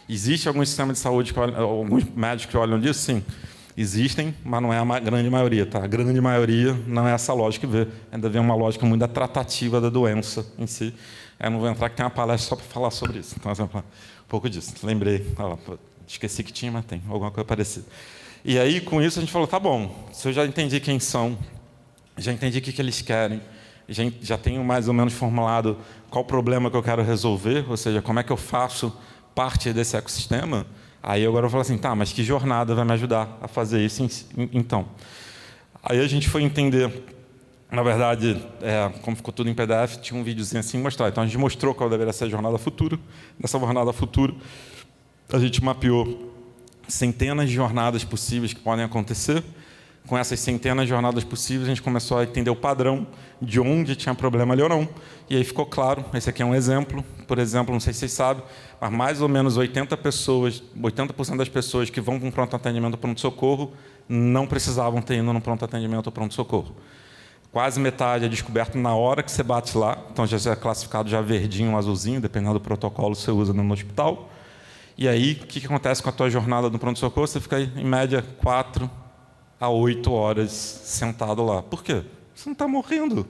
Existe algum sistema de saúde, alguns médicos que olham disso? Sim. Existem, mas não é a grande maioria. Tá? A grande maioria não é essa lógica que vê. Ainda vem uma lógica muito da tratativa da doença em si. Eu não vou entrar, que tem uma palestra só para falar sobre isso. Então, um pouco disso. Lembrei. Esqueci que tinha, mas tem alguma coisa parecida. E aí, com isso, a gente falou, tá bom, se eu já entendi quem são, já entendi o que eles querem, já tenho mais ou menos formulado qual o problema que eu quero resolver, ou seja, como é que eu faço parte desse ecossistema, aí agora eu falo assim, tá, mas que jornada vai me ajudar a fazer isso então? Aí a gente foi entender, na verdade, como ficou tudo em PDF, tinha um videozinho assim mostrar. Então a gente mostrou qual deveria ser a jornada futura. Nessa jornada futura, a gente mapeou centenas de jornadas possíveis que podem acontecer. Com essas centenas de jornadas possíveis, a gente começou a entender o padrão de onde tinha problema ali ou não. E aí ficou claro, esse aqui é um exemplo. Por exemplo, não sei se vocês sabem, mas mais ou menos 80% das pessoas que vão para um pronto atendimento ou pronto-socorro não precisavam ter ido no pronto atendimento ou pronto-socorro. Quase metade é descoberto na hora que você bate lá. Então, já é classificado já verdinho ou azulzinho, dependendo do protocolo que você usa no hospital. E aí, o que acontece com a tua jornada no pronto-socorro? Você fica aí, em média, 4 a 8 horas sentado lá. Por quê? Você não está morrendo.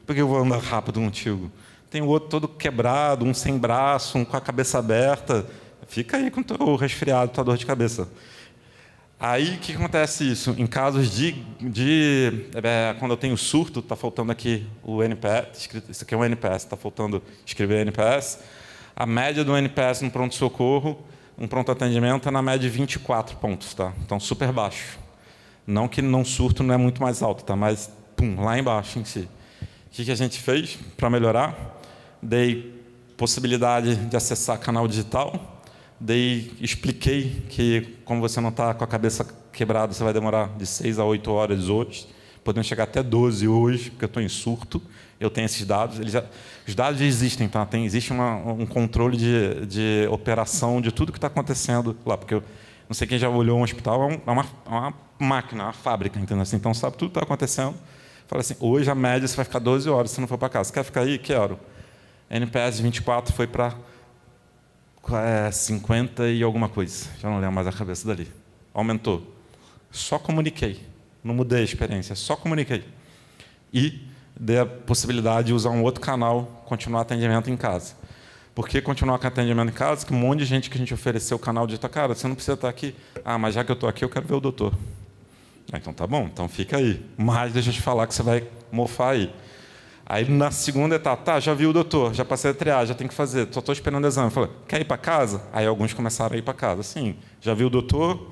Por que eu vou andar rápido contigo? Tem o outro todo quebrado, um sem braço, um com a cabeça aberta. Fica aí com o teu resfriado, tua dor de cabeça. Aí, o que acontece isso? Em casos quando eu tenho surto, está faltando aqui o NPS, isso aqui é um NPS, está faltando escrever NPS. A média do NPS no pronto-socorro, um pronto-atendimento, é na média de 24 pontos. Tá? Então, super baixo. Não que não surto não é muito mais alto, tá? Mas lá embaixo em si. O que a gente fez para melhorar? Dei possibilidade de acessar canal digital, expliquei que, como você não está com a cabeça quebrada, você vai demorar de 6 a 8 horas hoje, podemos chegar até 12 hoje, porque eu estou em surto, eu tenho esses dados. Os dados já existem, tá? Existe um controle de operação de tudo que está acontecendo lá, porque eu não sei quem já olhou um hospital, é uma máquina, uma fábrica, entendeu? Assim, então sabe tudo que está acontecendo. Fala assim, hoje a média você vai ficar 12 horas se não for para casa. Você quer ficar aí? Quero. NPS de 24 foi para 50 e alguma coisa. Já não lembro mais a cabeça dali. Aumentou. Só comuniquei. Não mudei a experiência, só comuniquei. E dei a possibilidade de usar um outro canal, continuar atendimento em casa. Por que continuar com atendimento em casa? Que um monte de gente que a gente ofereceu o canal de cara, você não precisa estar aqui. Ah, mas já que eu estou aqui, eu quero ver o doutor. Então tá bom, então fica aí. Mas deixa eu te falar que você vai mofar aí. Aí na segunda etapa, tá, já vi o doutor, já passei a triagem, já tem que fazer, só estou esperando o exame. Eu falei, quer ir para casa? Aí alguns começaram a ir para casa. Sim, já vi o doutor,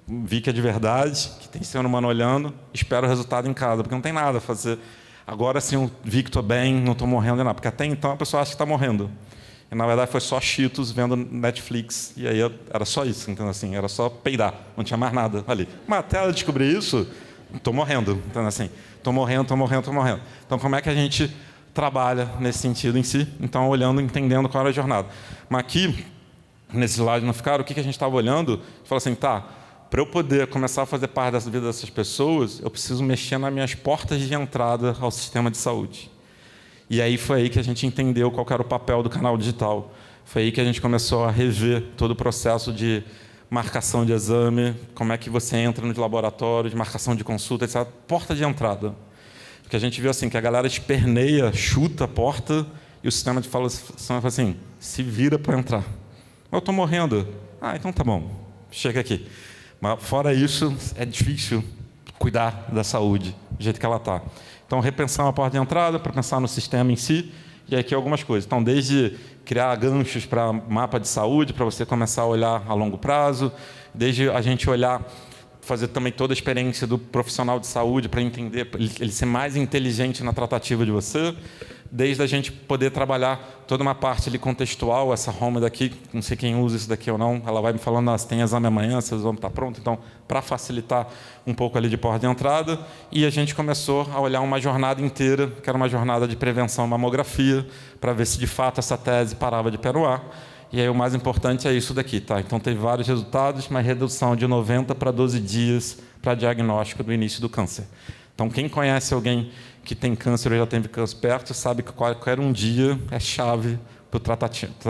vi que é de verdade, que tem ser humano olhando, espero o resultado em casa, porque não tem nada a fazer. Agora sim, eu vi que estou bem, não estou morrendo de nada, porque até então a pessoa acha que está morrendo. E, na verdade, foi só Cheetos vendo Netflix. E aí era só isso, então, assim, era só peidar, não tinha mais nada ali. Mas até ela descobrir isso, estou morrendo. Então, assim, estou morrendo. Então, como é que a gente trabalha nesse sentido em si? Então, olhando, entendendo qual era a jornada. Mas aqui, nesse slide não ficaram, o que a gente estava olhando? Falou assim, tá, para eu poder começar a fazer parte da vida dessas pessoas, eu preciso mexer nas minhas portas de entrada ao sistema de saúde. E aí foi aí que a gente entendeu qual era o papel do canal digital. Foi aí que a gente começou a rever todo o processo de marcação de exame, como é que você entra nos laboratórios, marcação de consulta, etc. Porta de entrada. Porque a gente viu assim, que a galera esperneia, chuta a porta, e o sistema de fala assim, se vira para entrar. Eu estou morrendo. Ah, então tá bom, chega aqui. Mas fora isso, é difícil cuidar da saúde, do jeito que ela está. Então, repensar uma porta de entrada, para pensar no sistema em si, e aqui algumas coisas. Então, desde criar ganchos para mapa de saúde, para você começar a olhar a longo prazo, desde a gente olhar, fazer também toda a experiência do profissional de saúde para entender, ele ser mais inteligente na tratativa de você, desde a gente poder trabalhar toda uma parte ali contextual, essa home daqui, não sei quem usa isso daqui ou não, ela vai me falando, se tem exame amanhã, se o exame está pronto, então, para facilitar um pouco ali de porta de entrada, e a gente começou a olhar uma jornada inteira, que era uma jornada de prevenção mamografia, para ver se de fato essa tese parava de pé no ar, e aí o mais importante é isso daqui, tá? Então teve vários resultados, mas redução de 90 para 12 dias para diagnóstico do início do câncer. Então quem conhece alguém que tem câncer ou já teve câncer perto, sabe que qualquer um dia é chave para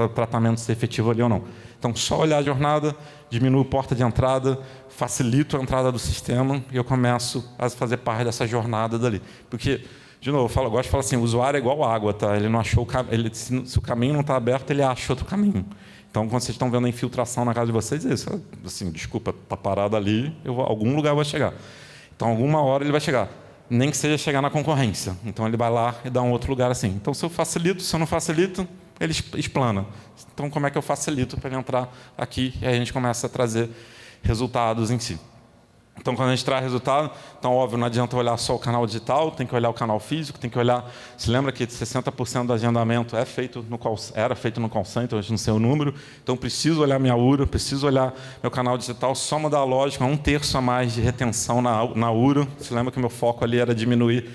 o tratamento ser efetivo ali ou não. Então, só olhar a jornada, diminuo a porta de entrada, facilito a entrada do sistema e eu começo a fazer parte dessa jornada dali. Porque, de novo, eu gosto de falar assim, o usuário é igual água, tá? Ele não achou se o caminho não está aberto, ele acha outro caminho. Então, quando vocês estão vendo a infiltração na casa de vocês, é isso. Assim, desculpa, está parado ali, algum lugar vai chegar. Então, alguma hora ele vai chegar. Nem que seja chegar na concorrência. Então, ele vai lá e dá um outro lugar assim. Então, se eu facilito, se eu não facilito, ele explana. Então, como é que eu facilito para ele entrar aqui? E aí a gente começa a trazer resultados em si. Então, quando a gente traz resultado, então, óbvio, não adianta olhar só o canal digital, tem que olhar o canal físico, tem que olhar... Se lembra que 60% do agendamento era feito no call center, hoje não sei o número, então preciso olhar minha URA, preciso olhar meu canal digital, só mudar a lógica, 1/3 a mais de retenção na URA. Se lembra que meu foco ali era diminuir,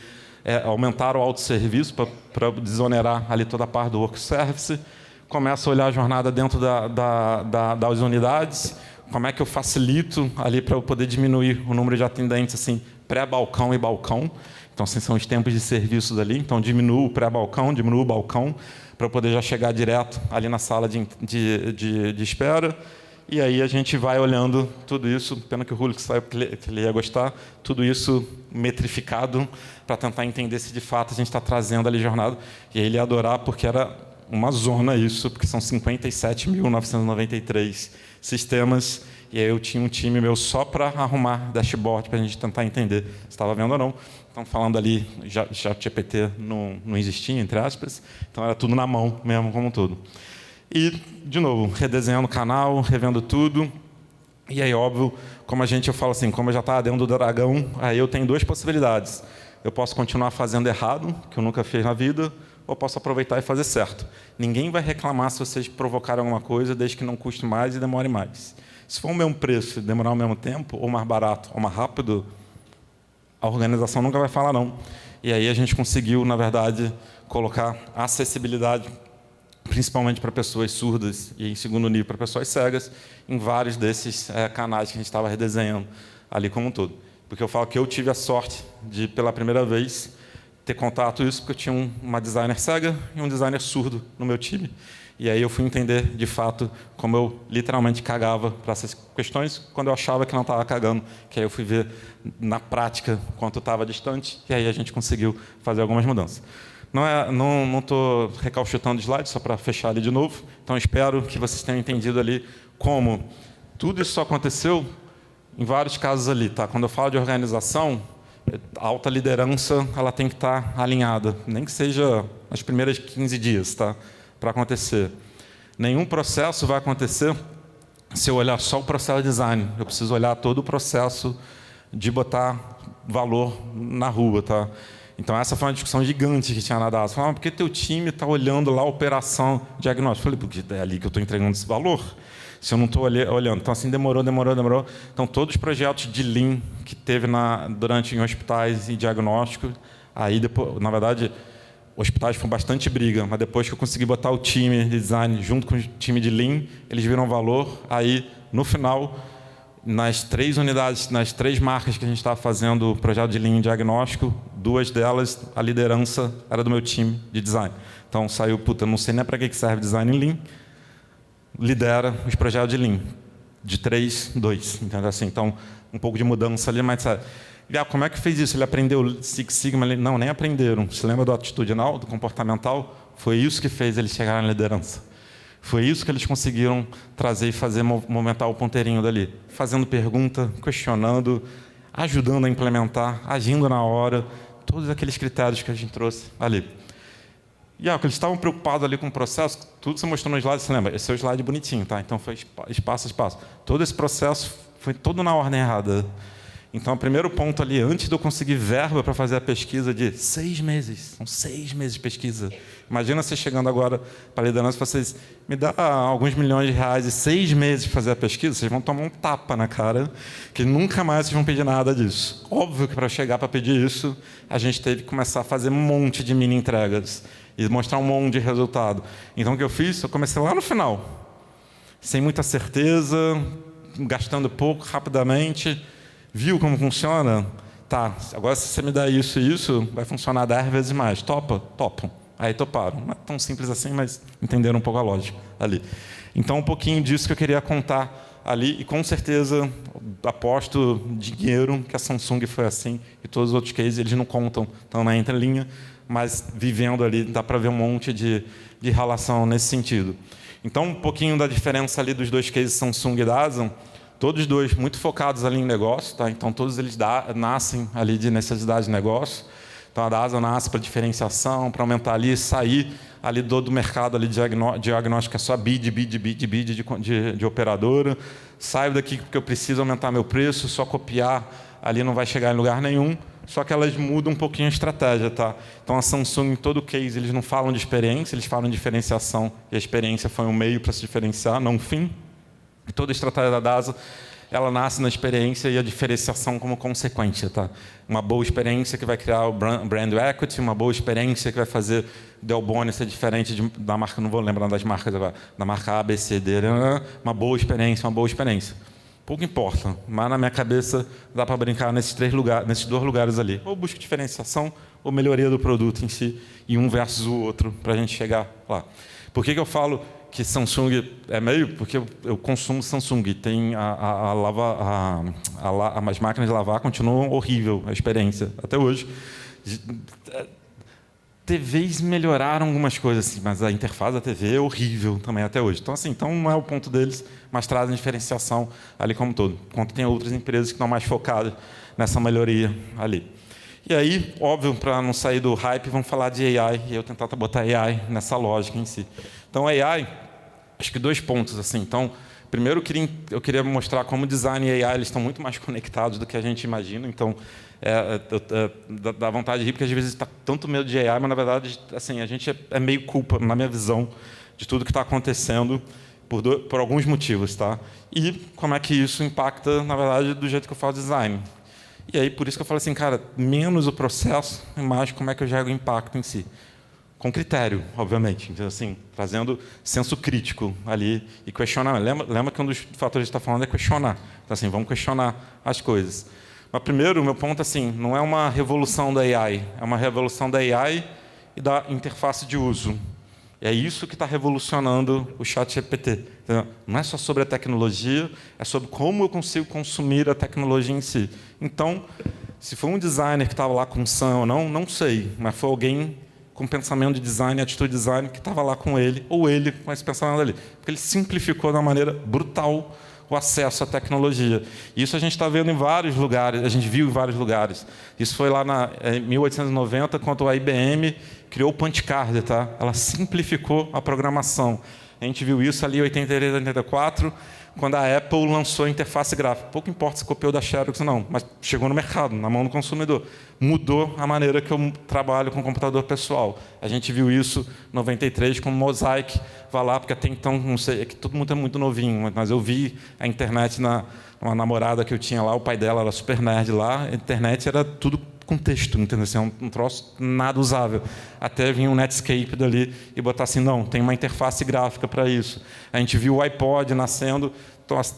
aumentar o autosserviço para desonerar ali toda a parte do work service. Começa a olhar a jornada dentro das unidades, como é que eu facilito ali para eu poder diminuir o número de atendentes assim, pré-balcão e balcão. Então, assim, são os tempos de serviços ali. Então, diminuo o pré-balcão, diminuo o balcão, para eu poder já chegar direto ali na sala de espera. E aí a gente vai olhando tudo isso, pena que o Julio saiu, que ele ia gostar, tudo isso metrificado, para tentar entender se de fato a gente está trazendo ali jornada. E aí ele ia adorar, porque era uma zona isso, porque são 57.993 sistemas, e aí eu tinha um time meu só para arrumar dashboard, para a gente tentar entender se estava vendo ou não. Então, falando ali, já GPT não existia, entre aspas, então era tudo na mão mesmo, como tudo. E, de novo, redesenhando o canal, revendo tudo, e aí, óbvio, eu falo assim, como eu já estava dentro do dragão, aí eu tenho duas possibilidades. Eu posso continuar fazendo errado, que eu nunca fiz na vida, ou posso aproveitar e fazer certo. Ninguém vai reclamar se vocês provocarem alguma coisa, desde que não custe mais e demore mais. Se for o mesmo preço, demorar o mesmo tempo, ou mais barato, ou mais rápido, a organização nunca vai falar não. E aí a gente conseguiu, na verdade, colocar a acessibilidade, principalmente para pessoas surdas e, em segundo nível, para pessoas cegas, em vários desses canais que a gente estava redesenhando ali como um todo. Porque eu falo que eu tive a sorte de, pela primeira vez, ter contato isso, porque eu tinha uma designer cega e um designer surdo no meu time. E aí eu fui entender, de fato, como eu literalmente cagava para essas questões, quando eu achava que não estava cagando, que aí eu fui ver na prática quanto estava distante, e aí a gente conseguiu fazer algumas mudanças. Não estou recalchutando slides, só para fechar ali de novo. Então, espero que vocês tenham entendido ali como tudo isso só aconteceu em vários casos ali. Tá? Quando eu falo de organização, a alta liderança ela tem que estar alinhada, nem que seja nas primeiras 15 dias, tá? Para acontecer. Nenhum processo vai acontecer se eu olhar só o processo de design. Eu preciso olhar todo o processo de botar valor na rua. Tá? Então, essa foi uma discussão gigante que tinha na DAS. Falaram, por que teu time está olhando lá a operação diagnóstica? Eu falei, porque é ali que eu estou entregando esse valor. Se eu não estou olhando. Então, assim, demorou. Então, todos os projetos de Lean que teve durante em hospitais e diagnóstico, aí, depois, na verdade, hospitais foi bastante briga, mas depois que eu consegui botar o time de design junto com o time de Lean, eles viram valor. Aí, no final, nas 3 unidades, nas 3 marcas que a gente estava fazendo o projeto de Lean diagnóstico, 2 delas, a liderança era do meu time de design. Então, saiu, puta, não sei nem para que serve design em Lean, lidera os projetos de Lean, de 3, 2. Entendeu? Assim, então, um pouco de mudança ali, mas sabe, como é que fez isso? Ele aprendeu Six Sigma? Não, nem aprenderam. Se lembra do atitudinal, do comportamental? Foi isso que fez eles chegarem na liderança. Foi isso que eles conseguiram trazer e fazer movimentar o ponteirinho dali. Fazendo pergunta, questionando, ajudando a implementar, agindo na hora, todos aqueles critérios que a gente trouxe ali. E que eles estavam preocupados ali com o processo, tudo você mostrou no slide, você lembra? Esse é o slide bonitinho, tá? Então foi espaço a espaço. Todo esse processo foi todo na ordem errada. Então, o primeiro ponto ali, antes de eu conseguir verba para fazer a pesquisa de 6 meses, são 6 meses de pesquisa. Imagina você chegando agora para a liderança e vocês me dá alguns milhões de reais e 6 meses para fazer a pesquisa, vocês vão tomar um tapa na cara, que nunca mais vocês vão pedir nada disso. Óbvio que para chegar para pedir isso, a gente teve que começar a fazer um monte de mini entregas e mostrar um monte de resultado. Então, o que eu fiz? Eu comecei lá no final, sem muita certeza, gastando pouco, rapidamente. Viu como funciona? Tá, agora se você me dá isso e isso, vai funcionar 10 vezes mais. Topa? Topam. Aí toparam. Não é tão simples assim, mas entenderam um pouco a lógica ali. Então, um pouquinho disso que eu queria contar ali, e com certeza aposto dinheiro que a Samsung foi assim, e todos os outros cases eles não contam, estão na entrelinha, mas vivendo ali, dá para ver um monte de relação nesse sentido. Então, um pouquinho da diferença ali dos 2 cases Samsung e Dasan, todos 2 muito focados ali em negócio, tá? Então todos eles nascem ali de necessidade de negócio, Então, a DASA nasce para diferenciação, para aumentar ali, sair ali do mercado ali diagnóstico, é só bid de operadora. Saio daqui porque eu preciso aumentar meu preço, só copiar ali não vai chegar em lugar nenhum. Só que elas mudam um pouquinho a estratégia, tá? Então, a Samsung, em todo case, eles não falam de experiência, eles falam de diferenciação, e a experiência foi um meio para se diferenciar, não um fim. E toda a estratégia da DASA, ela nasce na experiência e a diferenciação como consequência, tá? Uma boa experiência que vai criar o brand equity, uma boa experiência que vai fazer Del Boni ser diferente da marca, não vou lembrar das marcas agora, da marca A, B, C, D, uma boa experiência, uma boa experiência. Pouco importa, mas na minha cabeça dá para brincar nesses dois lugares ali. Ou busca diferenciação ou melhoria do produto em si, e um versus o outro, para a gente chegar lá. Por que eu falo que Samsung é meio? Porque eu consumo Samsung. Tem as máquinas de lavar continuam horrível a experiência, até hoje. TVs melhoraram algumas coisas, assim, mas a interface da TV é horrível também até hoje. Então, assim, então não é o ponto deles, mas trazem diferenciação ali como todo. Enquanto tem outras empresas que estão mais focadas nessa melhoria ali. E aí, óbvio, para não sair do hype, vamos falar de AI, e eu tentar botar AI nessa lógica em si. Então, AI, acho que 2 pontos. Assim. Então, primeiro, eu queria mostrar como design e AI eles estão muito mais conectados do que a gente imagina. Então, dá vontade de rir, porque às vezes está tanto medo de AI, mas, na verdade, assim, a gente é meio culpa, na minha visão, de tudo que está acontecendo por alguns motivos. Tá? E como é que isso impacta, na verdade, do jeito que eu faço design. E aí, por isso que eu falo assim, cara, menos o processo e mais como é que eu gero o impacto em si. Com critério, obviamente. Então, assim, trazendo senso crítico ali e questionar. Lembra que um dos fatores que a gente está falando é questionar. Então, assim, vamos questionar as coisas. Mas, primeiro, o meu ponto, assim, não é uma revolução da AI. É uma revolução da AI e da interface de uso. É isso que está revolucionando o ChatGPT. Não é só sobre a tecnologia, é sobre como eu consigo consumir a tecnologia em si. Então, se foi um designer que estava lá com Sam ou não sei, mas foi alguém com pensamento de design, atitude de design, que estava lá com ele, ou ele com esse pensamento ali. Porque ele simplificou de uma maneira brutal o acesso à tecnologia. Isso a gente está vendo em vários lugares, a gente viu em vários lugares. Isso foi lá em 1890, quando a IBM criou o Punch Card, tá? Ela simplificou a programação. A gente viu isso ali em 83, 84, quando a Apple lançou a interface gráfica. Pouco importa se copiou da Xerox ou não, mas chegou no mercado, na mão do consumidor. Mudou a maneira que eu trabalho com o computador pessoal. A gente viu isso em 93 com o Mosaic. Vai lá, porque até então, não sei, é que todo mundo é muito novinho, mas eu vi a internet uma namorada que eu tinha lá, o pai dela era super nerd lá, a internet era tudo com texto, entendeu? Assim, um troço nada usável. Até vinha um Netscape dali e botar assim, não, tem uma interface gráfica para isso. A gente viu o iPod nascendo,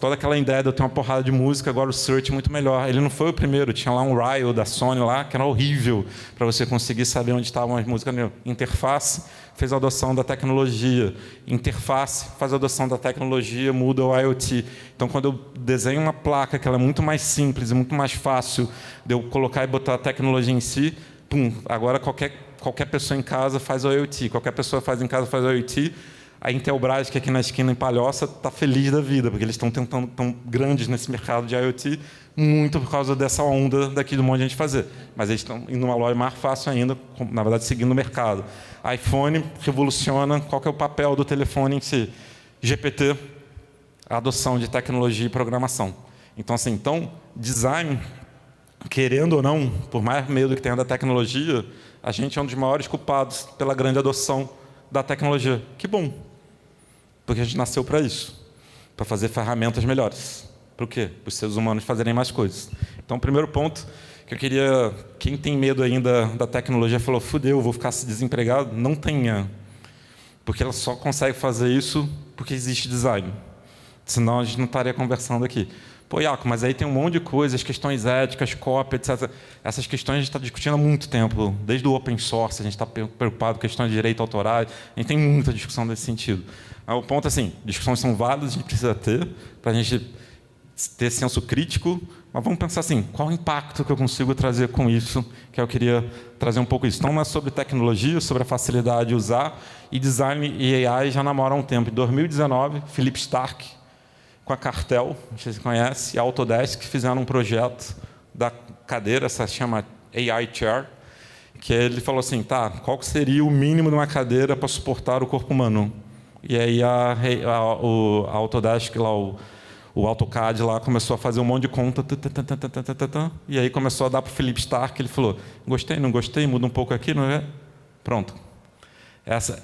toda aquela ideia de eu ter uma porrada de música, agora o search é muito melhor. Ele não foi o primeiro, tinha lá um Ryo da Sony lá, que era horrível para você conseguir saber onde estavam as músicas. Interface fez a adoção da tecnologia. Interface faz a adoção da tecnologia, muda o IoT. Então, quando eu desenho uma placa que ela é muito mais simples e muito mais fácil de eu colocar e botar a tecnologia em si, pum, agora qualquer pessoa em casa faz o IoT. Qualquer pessoa em casa faz o IoT. A Intelbras, que é aqui na esquina em Palhoça, está feliz da vida, porque eles estão tão grandes nesse mercado de IoT, muito por causa dessa onda daqui do monte de gente fazer. Mas eles estão indo numa loja mais fácil ainda, na verdade, seguindo o mercado. iPhone revoluciona, qual que é o papel do telefone em si? GPT, a adoção de tecnologia e programação. Então, assim, design, querendo ou não, por mais medo que tenha da tecnologia, a gente é um dos maiores culpados pela grande adoção da tecnologia. Que bom, porque a gente nasceu para isso, para fazer ferramentas melhores. Para o quê? Para os seres humanos fazerem mais coisas. Então, o primeiro ponto que eu queria... Quem tem medo ainda da tecnologia falou, fudeu, vou ficar desempregado. Não tenha, porque ela só consegue fazer isso porque existe design. Senão a gente não estaria conversando aqui. Pô, Iaco, mas aí tem um monte de coisas, questões éticas, cópia, etc. Essas questões a gente está discutindo há muito tempo. Desde o open source, a gente está preocupado com questões de direito autoral. A gente tem muita discussão nesse sentido. Mas o ponto é assim, discussões são válidas, a gente precisa ter, para a gente ter senso crítico, mas vamos pensar assim, qual o impacto que eu consigo trazer com isso, que eu queria trazer um pouco isso. Então, não é sobre tecnologia, sobre a facilidade de usar, e design e AI já namoram há um tempo. Em 2019, Philip Stark, com a Cartel, não sei se você conhece, e a Autodesk fizeram um projeto da cadeira, essa chama AI Chair, que ele falou assim, tá, qual seria o mínimo de uma cadeira para suportar o corpo humano? E aí o Autodesk, lá, o AutoCAD lá, começou a fazer um monte de conta, e aí começou a dar para o Philippe Starck, ele falou, gostei, não gostei, muda um pouco aqui, não é? Pronto.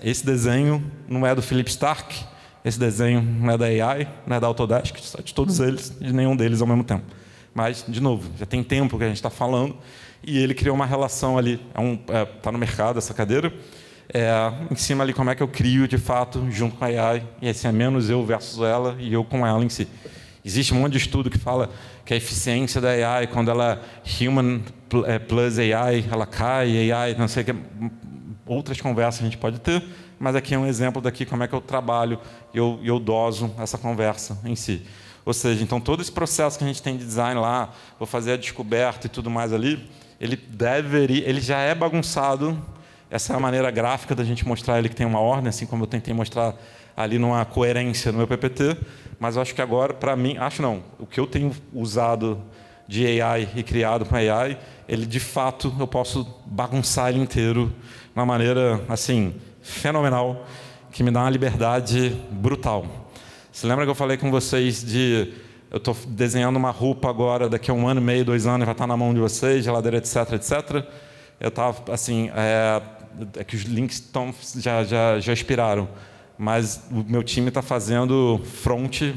Esse desenho não é do Philippe Starck, esse desenho não é da AI, não é da Autodesk, de todos eles, de nenhum deles ao mesmo tempo. Mas, de novo, já tem tempo que a gente está falando, e ele criou uma relação ali, está no mercado essa cadeira, em cima ali como é que eu crio, de fato, junto com a AI, e assim é menos eu versus ela, e eu com ela em si. Existe um monte de estudo que fala que a eficiência da AI, quando ela human plus AI, ela cai, AI, não sei o que, outras conversas a gente pode ter, mas aqui é um exemplo daqui como é que eu trabalho e eu doso essa conversa em si. Ou seja, então todo esse processo que a gente tem de design lá, vou fazer a descoberta e tudo mais ali, ele já é bagunçado. Essa é a maneira gráfica da gente mostrar ele que tem uma ordem, assim como eu tentei mostrar ali numa coerência no meu PPT, mas eu acho que agora, para mim, o que eu tenho usado de AI e criado com AI, ele de fato, eu posso bagunçar ele inteiro de uma maneira, assim, fenomenal, que me dá uma liberdade brutal. Você lembra que eu falei com vocês eu estou desenhando uma roupa agora, daqui a 1 ano e meio, 2 anos, vai estar na mão de vocês, geladeira, etc, etc. Eu estava, assim, que os links já expiraram, mas o meu time está fazendo front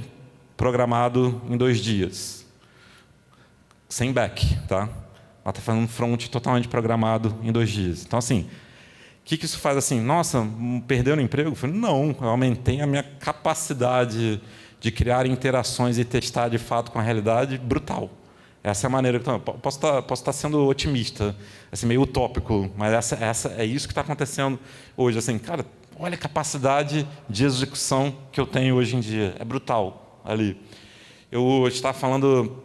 programado em 2 dias, sem back, tá? Ela está fazendo front totalmente programado em 2 dias. Então, assim, o que isso faz assim? Nossa, perdeu o emprego? Eu falei, não, eu aumentei a minha capacidade de criar interações e testar de fato com a realidade brutal. Essa é a maneira que eu posso estar sendo otimista, assim, meio utópico, mas é isso que está acontecendo hoje. Assim, cara, olha a capacidade de execução que eu tenho hoje em dia. É brutal ali. Eu estava falando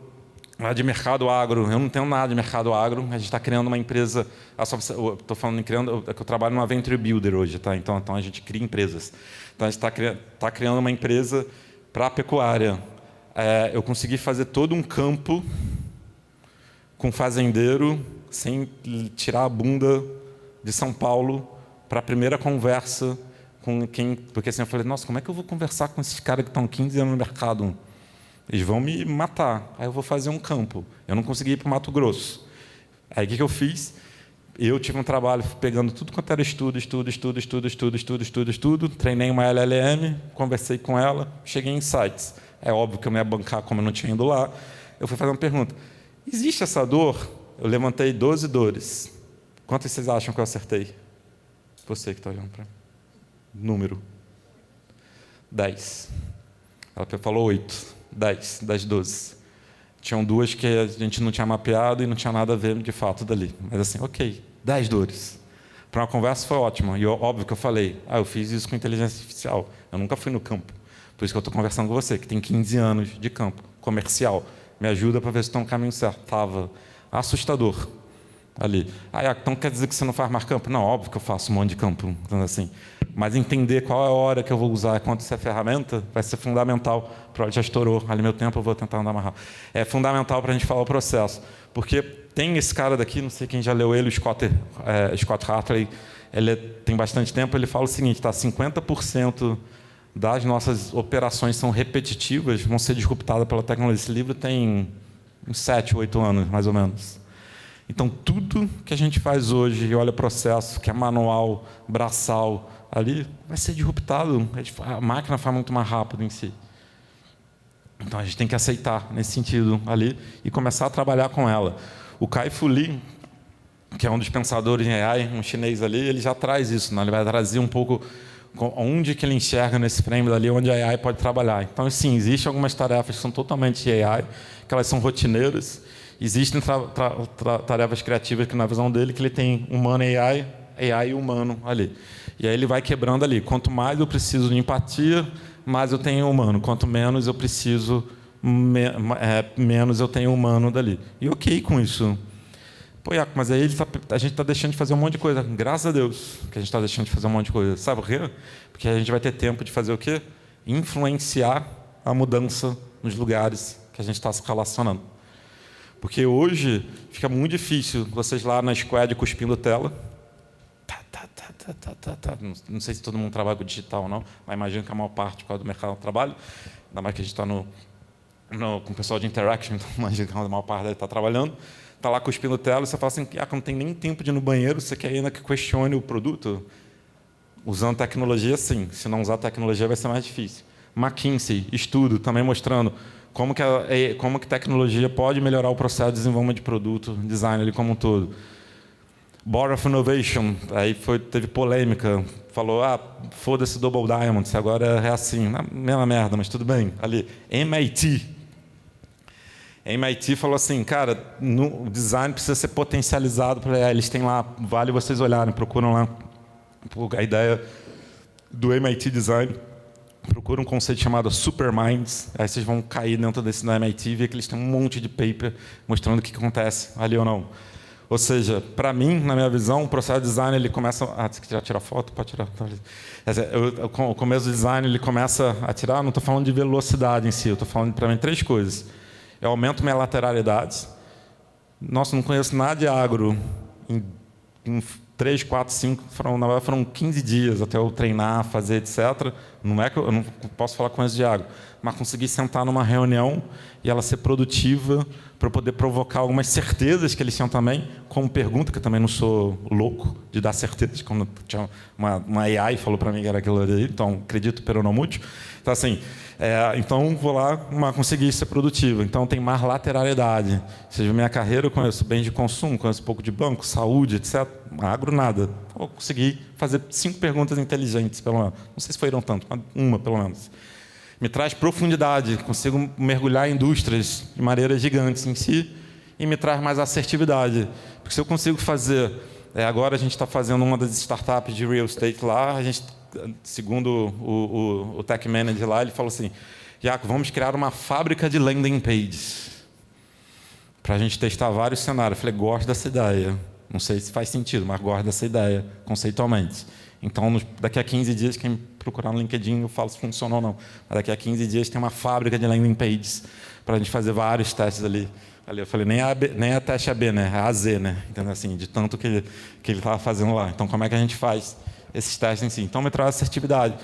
de mercado agro. Eu não tenho nada de mercado agro. A gente está criando uma empresa. Estou falando em criando, que eu trabalho numa Venture Builder hoje, tá? Então a gente cria empresas. Então a gente está criando uma empresa para a pecuária. Eu consegui fazer todo um campo com fazendeiro, sem tirar a bunda de São Paulo, para a primeira conversa com quem... Porque assim, eu falei, nossa, como é que eu vou conversar com esses caras que estão 15 anos no mercado? Eles vão me matar. Aí eu vou fazer um campo. Eu não consegui ir para o Mato Grosso. Aí o que eu fiz? Eu tive um trabalho pegando tudo quanto era estudo, treinei uma LLM, conversei com ela, cheguei em insights. É óbvio que eu não ia bancar como eu não tinha ido lá. Eu fui fazer uma pergunta. Existe essa dor? Eu levantei 12 dores. Quantas vocês acham que eu acertei? Você que está olhando para número. 10. Ela falou 8. 10 das 12. Tinham 2 que a gente não tinha mapeado e não tinha nada a ver de fato dali. Mas assim, ok, 10 dores. Para uma conversa foi ótima. E óbvio que eu falei, eu fiz isso com inteligência artificial. Eu nunca fui no campo. Por isso que eu estou conversando com você, que tem 15 anos de campo comercial. Me ajuda para ver se estou no caminho certo. Estava assustador ali. Então quer dizer que você não faz mais campo? Não, óbvio que eu faço um monte de campo. Então, assim, mas entender qual é a hora que eu vou usar, quanto isso é ferramenta, vai ser fundamental. Já estourou ali meu tempo, eu vou tentar andar mais rápido. É fundamental para a gente falar o processo. Porque tem esse cara daqui, não sei quem já leu ele, o Scott Hartley, ele tem bastante tempo, ele fala o seguinte, 50% das nossas operações são repetitivas, vão ser disruptadas pela tecnologia. Esse livro tem uns 7, 8 anos, mais ou menos. Então, tudo que a gente faz hoje, e olha o processo, que é manual, braçal, ali, vai ser disruptado. A máquina faz muito mais rápido em si. Então, a gente tem que aceitar nesse sentido ali e começar a trabalhar com ela. O Kai-Fu Lee, que é um dos pensadores em AI, um chinês ali, ele já traz isso, né? Ele vai trazer um pouco onde que ele enxerga nesse frame dali, onde a AI pode trabalhar. Então, sim, existem algumas tarefas que são totalmente AI, que elas são rotineiras. Existem tarefas criativas que, na visão dele, que ele tem humano e AI e humano ali. E aí ele vai quebrando ali. Quanto mais eu preciso de empatia, mais eu tenho humano. Quanto menos eu preciso, menos eu tenho humano dali. E ok com isso. Pô, Iaco, mas aí a gente está deixando de fazer um monte de coisa. Graças a Deus que a gente está deixando de fazer um monte de coisa. Sabe por quê? Porque a gente vai ter tempo de fazer o quê? Influenciar a mudança nos lugares que a gente está se relacionando. Porque hoje fica muito difícil vocês lá na Squad cuspindo tela. Não sei se todo mundo trabalha com digital ou não, mas imagino que a maior parte por causa do mercado de trabalho, ainda mais que a gente está com o pessoal de interaction, então imagino que a maior parte deve estar trabalhando, está lá cuspindo tela e você fala assim, não tem nem tempo de ir no banheiro, você quer ainda que questione o produto? Usando tecnologia, sim. Se não usar tecnologia, vai ser mais difícil. McKinsey, estudo, também mostrando como que tecnologia pode melhorar o processo de desenvolvimento de produto, design ali como um todo. Board of Innovation, aí teve polêmica, falou, foda-se Double Diamond, agora é assim, mesma merda, mas tudo bem. Ali, MIT falou assim, cara, o design precisa ser potencializado, eles têm lá, vale vocês olharem, procuram lá a ideia do MIT Design, procura um conceito chamado Superminds, aí vocês vão cair dentro desse da MIT e ver que eles têm um monte de paper mostrando o que acontece ali ou não. Ou seja, para mim, na minha visão, o processo de design ele começa... você quer tirar foto? Pode tirar. O começo do design ele começa a tirar, não estou falando de velocidade em si, eu estou falando para mim 3 coisas. Eu aumento minha lateralidade. Nossa, não conheço nada de agro em 3, 4, 5, foram 15 dias até eu treinar, fazer, etc. Não é que eu não posso falar com eles de agro, mas conseguir sentar numa reunião e ela ser produtiva para poder provocar algumas certezas que eles tinham também, como pergunta, que eu também não sou louco de dar certezas, quando tinha uma AI falou para mim que era aquilo ali, então acredito pero não mútil. Então, assim, então vou lá conseguir ser produtivo. Então, tem mais lateralidade. Ou seja, minha carreira eu conheço bem de consumo, conheço um pouco de banco, saúde, etc. Agro, nada. Vou conseguir fazer 5 perguntas inteligentes, pelo menos. Não sei se foram tanto, mas uma, pelo menos. Me traz profundidade, consigo mergulhar em indústrias de maneiras gigantes em si e me traz mais assertividade. Porque se eu consigo fazer... agora a gente está fazendo uma das startups de real estate lá, a gente, segundo o tech manager lá, ele falou assim, Iaco, vamos criar uma fábrica de landing pages para a gente testar vários cenários. Eu falei, gosto dessa ideia. Não sei se faz sentido, mas gosto dessa ideia, conceitualmente. Então, daqui a 15 dias, quem procurar no LinkedIn, eu falo se funcionou ou não. Mas daqui a 15 dias tem uma fábrica de landing pages para a gente fazer vários testes ali. Eu falei, nem a teste AB, né? A AZ, né? Entendeu? Assim, de tanto que ele estava fazendo lá. Então, como é que a gente faz esses testes em si? Então, me traz assertividade.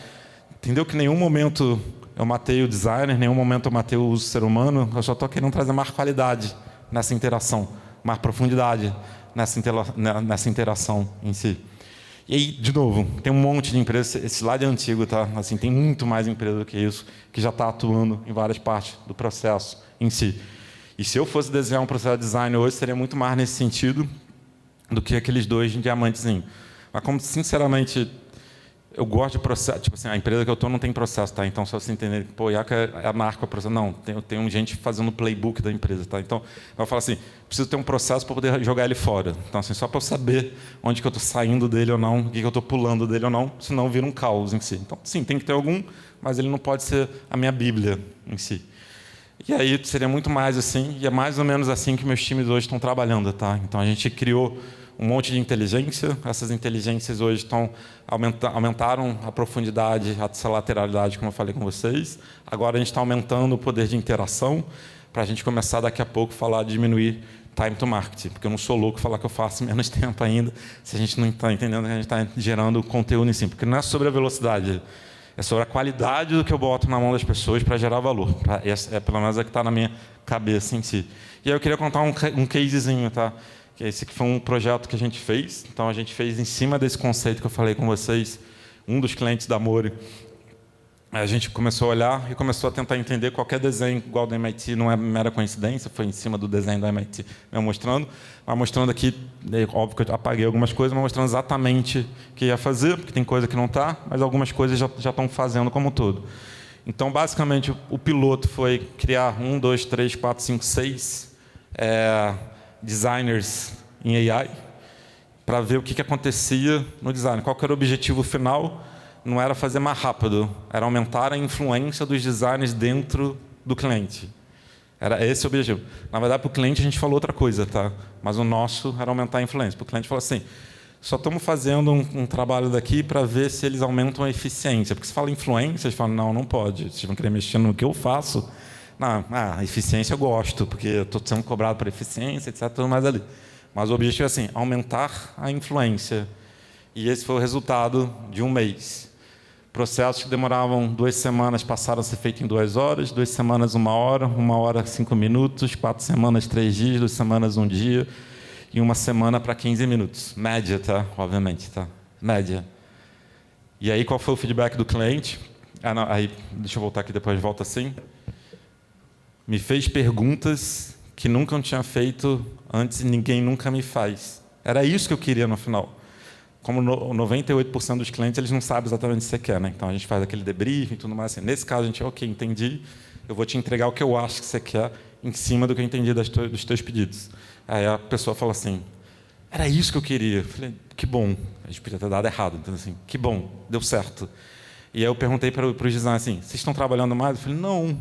Entendeu que em nenhum momento eu matei o designer, em nenhum momento eu matei o ser humano, eu só estou querendo trazer mais qualidade nessa interação, mais profundidade nessa interação em si. E aí, de novo, tem um monte de empresas, esse lado é antigo, tá? Assim, tem muito mais empresa do que isso, que já está atuando em várias partes do processo em si. E se eu fosse desenhar um processo de design hoje, seria muito mais nesse sentido do que aqueles 2 diamantezinhos. Mas como, sinceramente, eu gosto de processo, tipo assim, a empresa que eu estou não tem processo, tá? Então, só você entender, pô, Iaco é a marca, o processo. Não, tem gente fazendo o playbook da empresa, tá? Então, eu falo assim, preciso ter um processo para poder jogar ele fora. Então, assim, só para eu saber onde que eu estou saindo dele ou não, o que eu estou pulando dele ou não, senão vira um caos em si. Então, sim, tem que ter algum, mas ele não pode ser a minha bíblia em si. E aí seria muito mais assim, e é mais ou menos assim que meus times hoje estão trabalhando, tá? Então, a gente criou um monte de inteligência. Essas inteligências hoje aumentaram a profundidade, a lateralidade, como eu falei com vocês. Agora a gente está aumentando o poder de interação para a gente começar daqui a pouco a falar de diminuir time to market, porque eu não sou louco falar que eu faço menos tempo ainda, se a gente não está entendendo que a gente está gerando conteúdo em si. Porque não é sobre a velocidade, é sobre a qualidade do que eu boto na mão das pessoas para gerar valor. É pelo menos a que está na minha cabeça em si. E aí eu queria contar um casezinho, tá? Esse aqui foi um projeto que a gente fez. Então, a gente fez em cima desse conceito que eu falei com vocês. Um dos clientes da Mori, a gente começou a olhar e começou a tentar entender qualquer desenho igual do MIT. Não é mera coincidência, foi em cima do desenho do MIT. Mas mostrando aqui, óbvio que eu apaguei algumas coisas, mas mostrando exatamente o que ia fazer, porque tem coisa que não está, mas algumas coisas já estão fazendo como um todo. Então, basicamente, o piloto foi criar 1, 2, 3, 4, 5, 6... designers em AI para ver o que acontecia no design. Qual que era o objetivo final? Não era fazer mais rápido, era aumentar a influência dos designers dentro do cliente. Era esse o objetivo. Na verdade, para o cliente a gente falou outra coisa, tá? Mas o nosso era aumentar a influência. Para o cliente falou assim, só estamos fazendo um trabalho daqui para ver se eles aumentam a eficiência. Porque se fala influência, eles falam, não pode. Vocês vão querer mexer no que eu faço. Não, eficiência eu gosto, porque eu estou sendo cobrado por eficiência, etc. Tudo mais ali. Mas o objetivo é assim, aumentar a influência. E esse foi o resultado de um mês. Processos que demoravam 2 semanas passaram a ser feitos em 2 horas, 2 semanas 1 hora, 1 hora 5 minutos, 4 semanas 3 dias, 2 semanas 1 dia e 1 semana para 15 minutos. Média, tá? Obviamente, tá? Média. E aí, qual foi o feedback do cliente? Não, aí, deixa eu voltar aqui, depois volta assim. Me fez perguntas que nunca eu tinha feito antes e ninguém nunca me faz. Era isso que eu queria no final. Como 98% dos clientes, eles não sabem exatamente o que você quer, né? Então, a gente faz aquele debriefing e tudo mais. Assim. Nesse caso, a gente, ok, entendi, eu vou te entregar o que eu acho que você quer em cima do que eu entendi dos teus pedidos. Aí a pessoa fala assim, era isso que eu queria. Eu falei, que bom. A gente podia ter dado errado. Então, assim, que bom, deu certo. E aí eu perguntei para os designers assim, vocês estão trabalhando mais? Eu falei, não.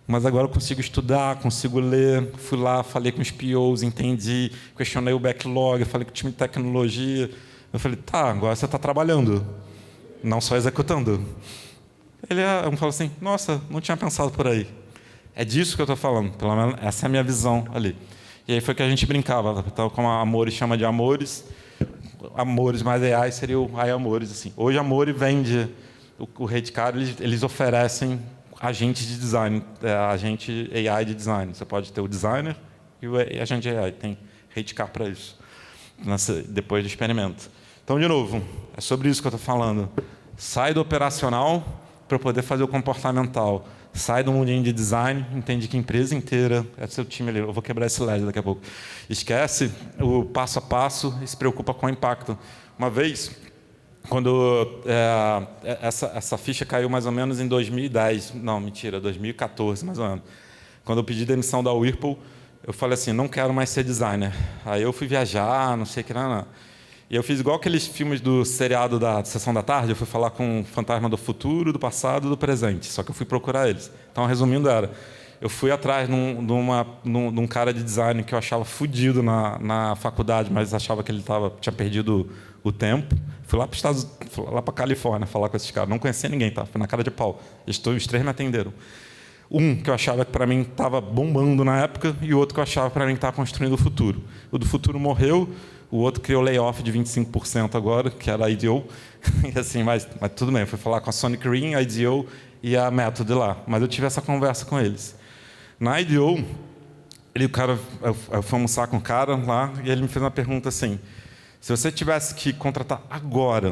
Mas agora eu consigo estudar, consigo ler. Fui lá, falei com os POs, entendi, questionei o backlog, falei com o time de tecnologia. Eu falei, tá, agora você está trabalhando, não só executando. Ele falou assim, nossa, não tinha pensado por aí. É disso que eu estou falando, pelo menos essa é a minha visão ali. E aí foi que a gente brincava, então, como a Amores chama de Amores, Amores mais AI seria o AI Amores. Assim. Hoje a Amores vende, o Redcar, eles oferecem agentes de design, agente AI de design. Você pode ter o designer e o agente AI, tem Redcar para isso, depois do experimento. Então, de novo, é sobre isso que eu estou falando. Sai do operacional para poder fazer o comportamental. Sai do mundinho de design, entende que a empresa inteira é seu time ali. Eu vou quebrar esse LED daqui a pouco. Esquece o passo a passo e se preocupa com o impacto. Uma vez, quando essa ficha caiu mais ou menos em 2010, não, mentira, 2014 mais ou menos. Quando eu pedi demissão da Whirlpool, eu falei assim, não quero mais ser designer. Aí eu fui viajar, não sei o que, não. E eu fiz igual aqueles filmes do seriado da Sessão da Tarde, eu fui falar com o fantasma do futuro, do passado e do presente, só que eu fui procurar eles. Então, resumindo, eu fui atrás de um cara de design que eu achava fodido na faculdade, mas achava que ele tinha perdido o tempo. Fui lá para a Califórnia falar com esses caras. Não conhecia ninguém, tá? Fui na cara de pau. Os 3 me atenderam. Um que eu achava que para mim estava bombando na época e o outro que eu achava para mim que estava construindo o futuro. O do futuro morreu, o outro criou layoff de 25% agora, que era a IDEO. E assim, mas tudo bem, eu fui falar com a Sonic Ring, a IDEO e a Method lá. Mas eu tive essa conversa com eles. Na IDEO, eu fui almoçar com o cara lá e ele me fez uma pergunta assim, se você tivesse que contratar agora,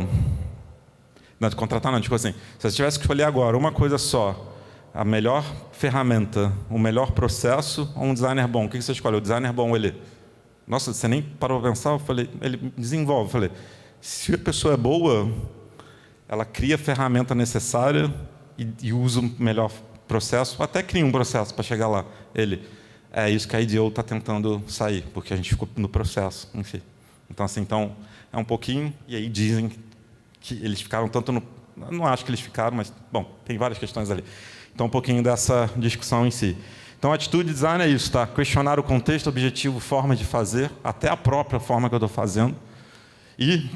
tipo assim, se você tivesse que escolher agora uma coisa só, a melhor ferramenta, o melhor processo ou um designer bom, o que você escolhe? O designer bom, ele... Nossa, você nem parou para pensar? Eu falei, ele desenvolve. Eu falei, se a pessoa é boa, ela cria a ferramenta necessária e usa o melhor processo, até cria um processo para chegar lá. É isso que a IDEO está tentando sair, porque a gente ficou no processo, enfim. Então, assim, é um pouquinho, e aí dizem que eles ficaram tanto no... Não acho que eles ficaram, mas, bom, tem várias questões ali. Então, um pouquinho dessa discussão em si. Então, a atitude de design é isso, tá? Questionar o contexto, objetivo, forma de fazer, até a própria forma que eu estou fazendo. E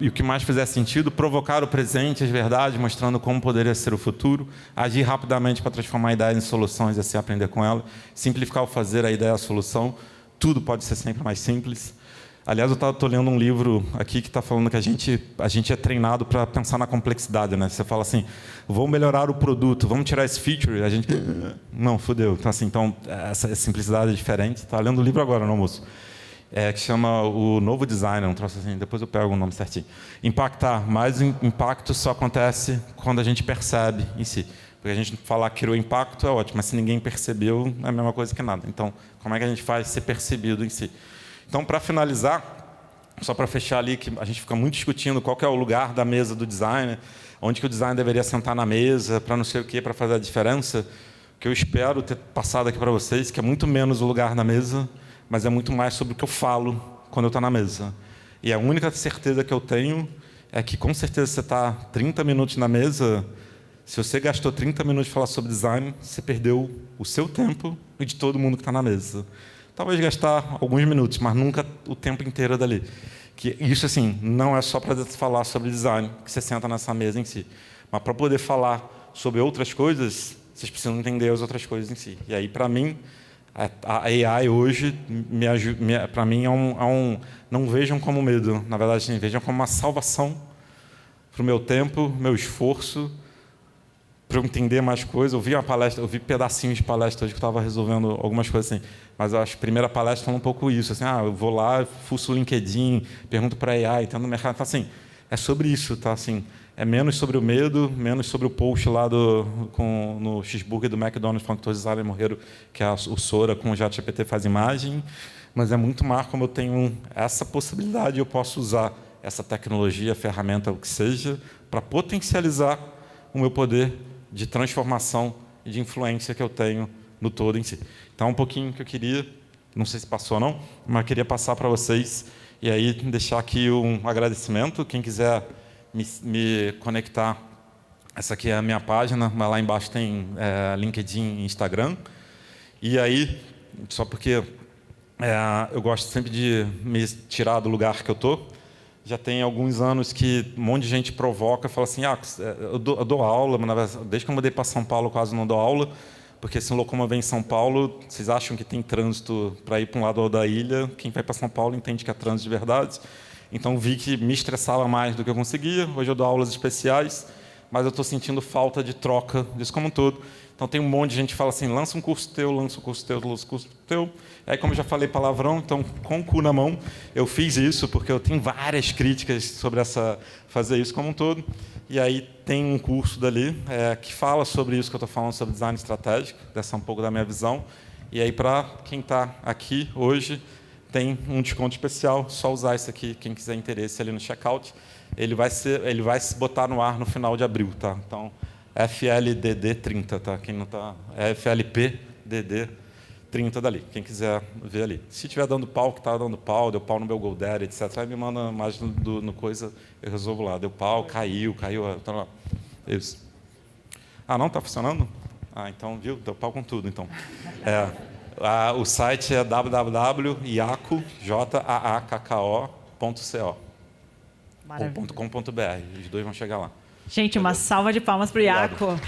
o que mais fizer sentido, provocar o presente, as verdades, mostrando como poderia ser o futuro, agir rapidamente para transformar ideias em soluções e assim aprender com ela, simplificar o fazer, a ideia, a solução, tudo pode ser sempre mais simples. Aliás, eu estou lendo um livro aqui que está falando que a gente é treinado para pensar na complexidade, né? Você fala assim, vamos melhorar o produto, vamos tirar esse feature, a gente... Não, fodeu. Então, essa simplicidade é diferente. Está lendo o livro agora no almoço. Que chama O Novo Design, um troço assim, depois eu pego o nome certinho. Impactar, mas o impacto só acontece quando a gente percebe em si. Porque a gente falar que criou impacto é ótimo, mas se ninguém percebeu, é a mesma coisa que nada. Então, como é que a gente faz ser percebido em si? Então, para finalizar, só para fechar ali, que a gente fica muito discutindo qual que é o lugar da mesa do designer, onde que o designer deveria sentar na mesa, para não sei o quê, para fazer a diferença. O que eu espero ter passado aqui para vocês, que é muito menos o lugar na mesa, mas é muito mais sobre o que eu falo quando eu estou na mesa. E a única certeza que eu tenho é que, com certeza, você está 30 minutos na mesa, se você gastou 30 minutos de falar sobre design, você perdeu o seu tempo e de todo mundo que está na mesa. Talvez gastar alguns minutos, mas nunca o tempo inteiro dali. Que isso, assim, não é só para falar sobre design, que você senta nessa mesa em si. Mas para poder falar sobre outras coisas, vocês precisam entender as outras coisas em si. E aí, para mim, a AI hoje, para mim, não vejam como medo. Na verdade, sim, vejam como uma salvação para o meu tempo, meu esforço, para eu entender mais coisas. Eu vi uma palestra, eu vi pedacinhos de palestra hoje que eu estava resolvendo algumas coisas assim. Mas a primeira palestra falou um pouco isso, assim, eu vou lá, fuço o LinkedIn, pergunto para a AI, entendo no mercado. Então, assim, é sobre isso, tá? Assim, é menos sobre o medo, menos sobre o post lá no cheeseburger do McDonald's, falando que todos os designers morreram, que o Sora com o ChatGPT faz imagem, mas é muito mais como eu tenho essa possibilidade, eu posso usar essa tecnologia, ferramenta, o que seja, para potencializar o meu poder de transformação e de influência que eu tenho no todo em si. Então, um pouquinho que eu queria, não sei se passou ou não, mas queria passar para vocês e aí deixar aqui um agradecimento. Quem quiser me conectar, essa aqui é a minha página, mas lá embaixo tem LinkedIn e Instagram. E aí, só porque eu gosto sempre de me tirar do lugar que eu estou, já tem alguns anos que um monte de gente provoca e fala assim, eu dou aula, mas na verdade, desde que eu mudei para São Paulo quase não dou aula, porque se locomover em São Paulo, vocês acham que tem trânsito para ir para um lado da ilha, quem vai para São Paulo entende que é trânsito de verdade. Então, vi que me estressava mais do que eu conseguia. Hoje eu dou aulas especiais, mas eu estou sentindo falta de troca disso como um todo. Então, tem um monte de gente que fala assim, lança um curso teu, lança um curso teu, lança um curso teu. Aí, como eu já falei palavrão, então, com o cu na mão, eu fiz isso, porque eu tenho várias críticas sobre fazer isso como um todo. E aí tem um curso dali que fala sobre isso que eu estou falando, sobre design estratégico, dessa um pouco da minha visão. E aí, para quem está aqui hoje, tem um desconto especial, só usar isso aqui, quem quiser interesse ali no checkout. Ele vai se botar no ar no final de abril, tá? Então, FLDD 30, tá? Quem não tá, FLPDD 30 dali, quem quiser ver ali. Se estiver dando pau, que está dando pau, deu pau no meu GoDaddy, etc., aí me manda mais no coisa, eu resolvo lá. Deu pau, caiu, tá lá. Isso. Não está funcionando? Então, viu? Deu pau com tudo, então. O site é www.iacco.co ou .com.br. Os dois vão chegar lá. Gente, uma salva de palmas para o Iaco.